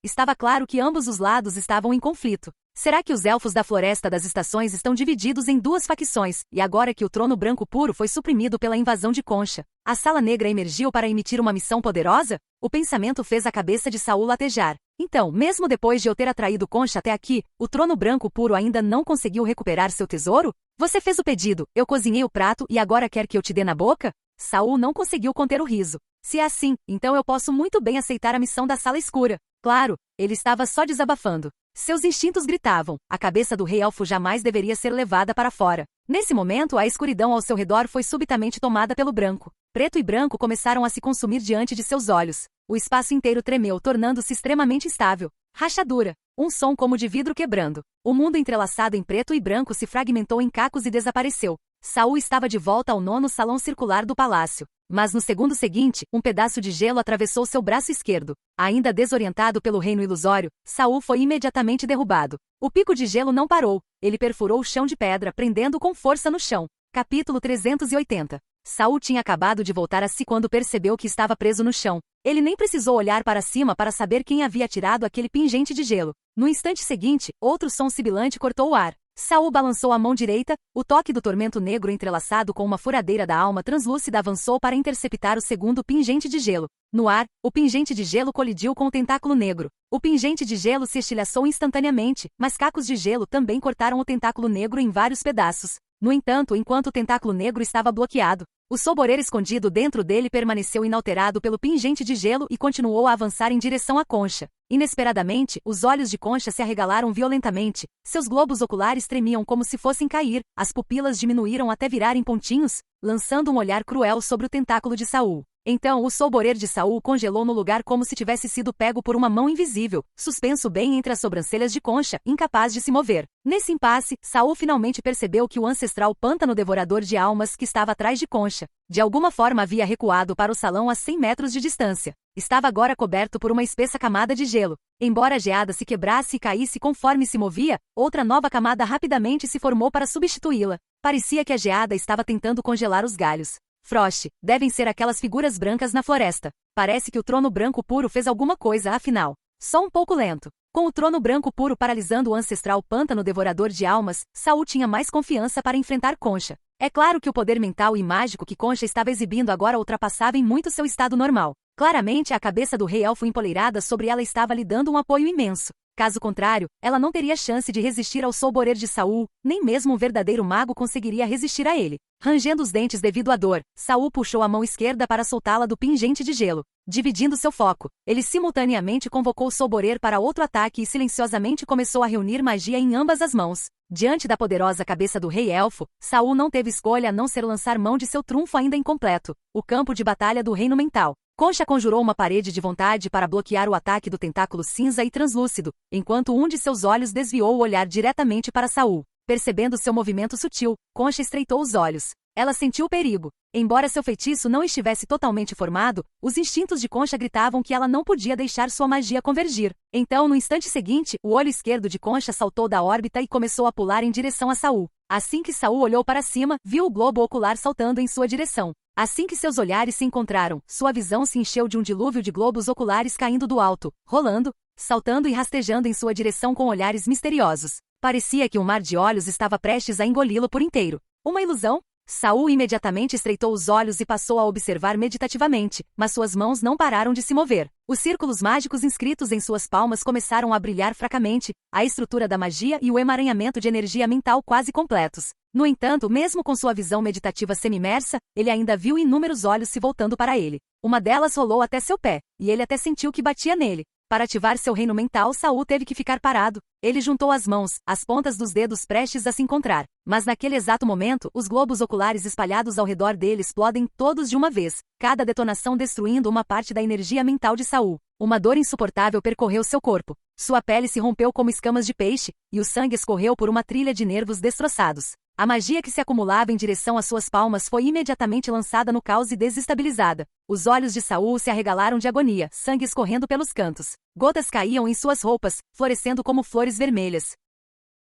Estava claro que ambos os lados estavam em conflito. Será que os elfos da Floresta das Estações estão divididos em duas facções, e agora que o trono branco puro foi suprimido pela invasão de Concha, a Sala Negra emergiu para emitir uma missão poderosa? O pensamento fez a cabeça de Saul latejar. Então, mesmo depois de eu ter atraído Concha até aqui, o trono branco puro ainda não conseguiu recuperar seu tesouro? Você fez o pedido, eu cozinhei o prato e agora quer que eu te dê na boca? Saul não conseguiu conter o riso. Se é assim, então eu posso muito bem aceitar a missão da Sala Escura. Claro, ele estava só desabafando. Seus instintos gritavam, a cabeça do rei elfo jamais deveria ser levada para fora. Nesse momento, a escuridão ao seu redor foi subitamente tomada pelo branco. Preto e branco começaram a se consumir diante de seus olhos. O espaço inteiro tremeu, tornando-se extremamente instável. Rachadura. Um som como de vidro quebrando. O mundo entrelaçado em preto e branco se fragmentou em cacos e desapareceu. Saul estava de volta ao nono salão circular do palácio. Mas no segundo seguinte, um pedaço de gelo atravessou seu braço esquerdo. Ainda desorientado pelo reino ilusório, Saul foi imediatamente derrubado. O pico de gelo não parou. Ele perfurou o chão de pedra, prendendo com força no chão. Capítulo 380. Saul tinha acabado de voltar a si quando percebeu que estava preso no chão. Ele nem precisou olhar para cima para saber quem havia tirado aquele pingente de gelo. No instante seguinte, outro som sibilante cortou o ar. Saul balançou a mão direita, o toque do tormento negro entrelaçado com uma furadeira da alma translúcida avançou para interceptar o segundo pingente de gelo. No ar, o pingente de gelo colidiu com o tentáculo negro. O pingente de gelo se estilhaçou instantaneamente, mas cacos de gelo também cortaram o tentáculo negro em vários pedaços. No entanto, enquanto o tentáculo negro estava bloqueado, o soboreiro escondido dentro dele permaneceu inalterado pelo pingente de gelo e continuou a avançar em direção à Concha. Inesperadamente, os olhos de Concha se arregalaram violentamente, seus globos oculares tremiam como se fossem cair, as pupilas diminuíram até virarem pontinhos, lançando um olhar cruel sobre o tentáculo de Saul. Então o soboreiro de Saul congelou no lugar como se tivesse sido pego por uma mão invisível, suspenso bem entre as sobrancelhas de Concha, incapaz de se mover. Nesse impasse, Saul finalmente percebeu que o ancestral pântano devorador de almas que estava atrás de Concha, de alguma forma havia recuado para o salão a 100 metros de distância. Estava agora coberto por uma espessa camada de gelo. Embora a geada se quebrasse e caísse conforme se movia, outra nova camada rapidamente se formou para substituí-la. Parecia que a geada estava tentando congelar os galhos. Frost, devem ser aquelas figuras brancas na floresta. Parece que o trono branco puro fez alguma coisa afinal. Só um pouco lento. Com o trono branco puro paralisando o ancestral pântano devorador de almas, Saul tinha mais confiança para enfrentar Concha. É claro que o poder mental e mágico que Concha estava exibindo agora ultrapassava em muito seu estado normal. Claramente a cabeça do rei elfo empoleirada sobre ela estava lhe dando um apoio imenso. Caso contrário, ela não teria chance de resistir ao soboreiro de Saul, nem mesmo um verdadeiro mago conseguiria resistir a ele. Rangendo os dentes devido à dor, Saul puxou a mão esquerda para soltá-la do pingente de gelo. Dividindo seu foco, ele simultaneamente convocou o soboreiro para outro ataque e silenciosamente começou a reunir magia em ambas as mãos. Diante da poderosa cabeça do rei elfo, Saul não teve escolha a não ser lançar mão de seu trunfo ainda incompleto, o campo de batalha do reino mental. Concha conjurou uma parede de vontade para bloquear o ataque do tentáculo cinza e translúcido, enquanto um de seus olhos desviou o olhar diretamente para Saul. Percebendo seu movimento sutil, Concha estreitou os olhos. Ela sentiu o perigo. Embora seu feitiço não estivesse totalmente formado, os instintos de Concha gritavam que ela não podia deixar sua magia convergir. Então, no instante seguinte, o olho esquerdo de Concha saltou da órbita e começou a pular em direção a Saul. Assim que Saul olhou para cima, viu o globo ocular saltando em sua direção. Assim que seus olhares se encontraram, sua visão se encheu de um dilúvio de globos oculares caindo do alto, rolando, saltando e rastejando em sua direção com olhares misteriosos. Parecia que um mar de olhos estava prestes a engoli-lo por inteiro. Uma ilusão? Saul imediatamente estreitou os olhos e passou a observar meditativamente, mas suas mãos não pararam de se mover. Os círculos mágicos inscritos em suas palmas começaram a brilhar fracamente, a estrutura da magia e o emaranhamento de energia mental quase completos. No entanto, mesmo com sua visão meditativa semi-imersa, ele ainda viu inúmeros olhos se voltando para ele. Uma delas rolou até seu pé, e ele até sentiu que batia nele. Para ativar seu reino mental, Saul teve que ficar parado. Ele juntou as mãos, as pontas dos dedos prestes a se encontrar. Mas naquele exato momento, os globos oculares espalhados ao redor dele explodem todos de uma vez, cada detonação destruindo uma parte da energia mental de Saul. Uma dor insuportável percorreu seu corpo. Sua pele se rompeu como escamas de peixe, e o sangue escorreu por uma trilha de nervos destroçados. A magia que se acumulava em direção às suas palmas foi imediatamente lançada no caos e desestabilizada. Os olhos de Saul se arregalaram de agonia, sangue escorrendo pelos cantos. Gotas caíam em suas roupas, florescendo como flores vermelhas.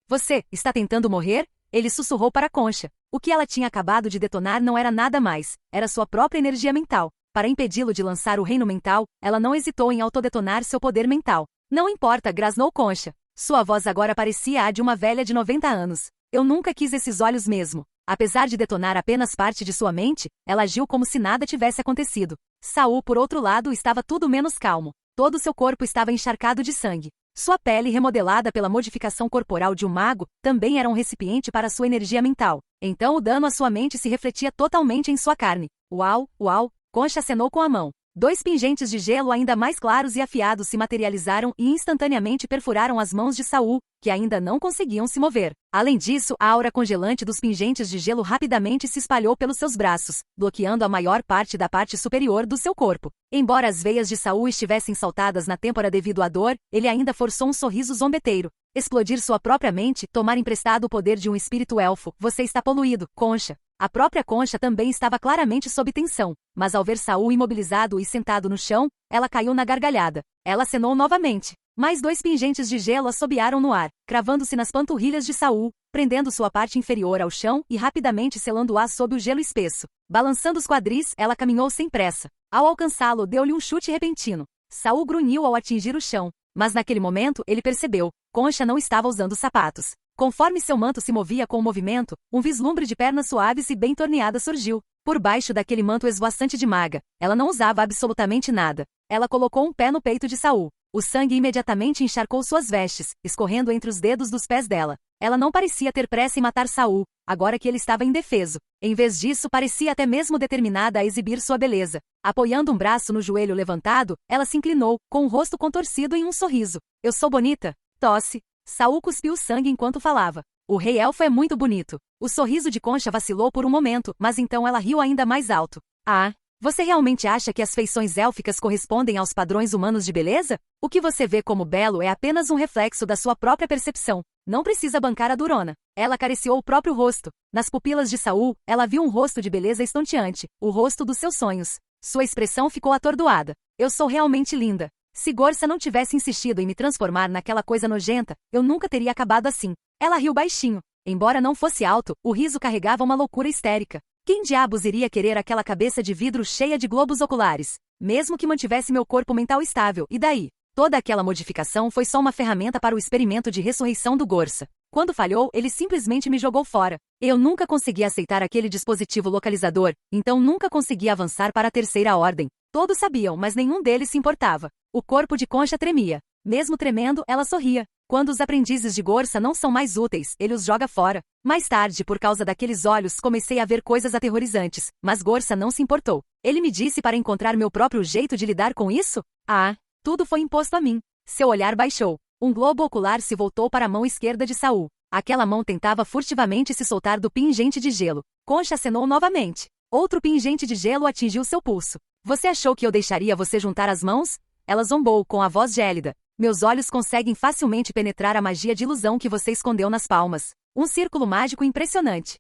Você está tentando morrer? Ele sussurrou para Concha. O que ela tinha acabado de detonar não era nada mais, era sua própria energia mental. Para impedi-lo de lançar o reino mental, ela não hesitou em autodetonar seu poder mental. Não importa, grasnou Concha. Sua voz agora parecia a de uma velha de 90 anos. Eu nunca quis esses olhos mesmo. Apesar de detonar apenas parte de sua mente, ela agiu como se nada tivesse acontecido. Saul, por outro lado, estava tudo menos calmo. Todo seu corpo estava encharcado de sangue. Sua pele, remodelada pela modificação corporal de um mago, também era um recipiente para sua energia mental. Então o dano à sua mente se refletia totalmente em sua carne. Uau, uau, Concha acenou com a mão. 2 pingentes de gelo ainda mais claros e afiados se materializaram e instantaneamente perfuraram as mãos de Saul, que ainda não conseguiam se mover. Além disso, a aura congelante dos pingentes de gelo rapidamente se espalhou pelos seus braços, bloqueando a maior parte da parte superior do seu corpo. Embora as veias de Saul estivessem saltadas na têmpora devido à dor, ele ainda forçou um sorriso zombeteiro. Explodir sua própria mente, tomar emprestado o poder de um espírito elfo. Você está poluído, Concha. A própria Concha também estava claramente sob tensão, mas ao ver Saul imobilizado e sentado no chão, ela caiu na gargalhada. Ela acenou novamente. Mais 2 pingentes de gelo assobiaram no ar, cravando-se nas panturrilhas de Saul, prendendo sua parte inferior ao chão e rapidamente selando-a sob o gelo espesso. Balançando os quadris, ela caminhou sem pressa. Ao alcançá-lo, deu-lhe um chute repentino. Saul grunhiu ao atingir o chão, mas naquele momento ele percebeu. Concha não estava usando sapatos. Conforme seu manto se movia com o movimento, um vislumbre de pernas suaves e bem torneadas surgiu. Por baixo daquele manto esvoaçante de maga, ela não usava absolutamente nada. Ela colocou um pé no peito de Saul. O sangue imediatamente encharcou suas vestes, escorrendo entre os dedos dos pés dela. Ela não parecia ter pressa em matar Saul, agora que ele estava indefeso. Em vez disso, parecia até mesmo determinada a exibir sua beleza. Apoiando um braço no joelho levantado, ela se inclinou, com o rosto contorcido em um sorriso. Eu sou bonita? Tosse. Saul cuspiu sangue enquanto falava. O rei elfo é muito bonito. O sorriso de Concha vacilou por um momento, mas então ela riu ainda mais alto. Ah, você realmente acha que as feições élficas correspondem aos padrões humanos de beleza? O que você vê como belo é apenas um reflexo da sua própria percepção. Não precisa bancar a durona. Ela acariciou o próprio rosto. Nas pupilas de Saul, ela viu um rosto de beleza estonteante, o rosto dos seus sonhos. Sua expressão ficou atordoada. Eu sou realmente linda. Se Gorsa não tivesse insistido em me transformar naquela coisa nojenta, eu nunca teria acabado assim. Ela riu baixinho. Embora não fosse alto, o riso carregava uma loucura histérica. Quem diabos iria querer aquela cabeça de vidro cheia de globos oculares? Mesmo que mantivesse meu corpo mental estável, e daí? Toda aquela modificação foi só uma ferramenta para o experimento de ressurreição do Gorsa. Quando falhou, ele simplesmente me jogou fora. Eu nunca consegui aceitar aquele dispositivo localizador, então nunca consegui avançar para a terceira ordem. Todos sabiam, mas nenhum deles se importava. O corpo de Concha tremia. Mesmo tremendo, ela sorria. Quando os aprendizes de Gorsa não são mais úteis, ele os joga fora. Mais tarde, por causa daqueles olhos, comecei a ver coisas aterrorizantes, mas Gorsa não se importou. Ele me disse para encontrar meu próprio jeito de lidar com isso? Ah, tudo foi imposto a mim. Seu olhar baixou. Um globo ocular se voltou para a mão esquerda de Saul. Aquela mão tentava furtivamente se soltar do pingente de gelo. Concha acenou novamente. Outro pingente de gelo atingiu seu pulso. Você achou que eu deixaria você juntar as mãos? Ela zombou com a voz gélida. Meus olhos conseguem facilmente penetrar a magia de ilusão que você escondeu nas palmas. Um círculo mágico impressionante.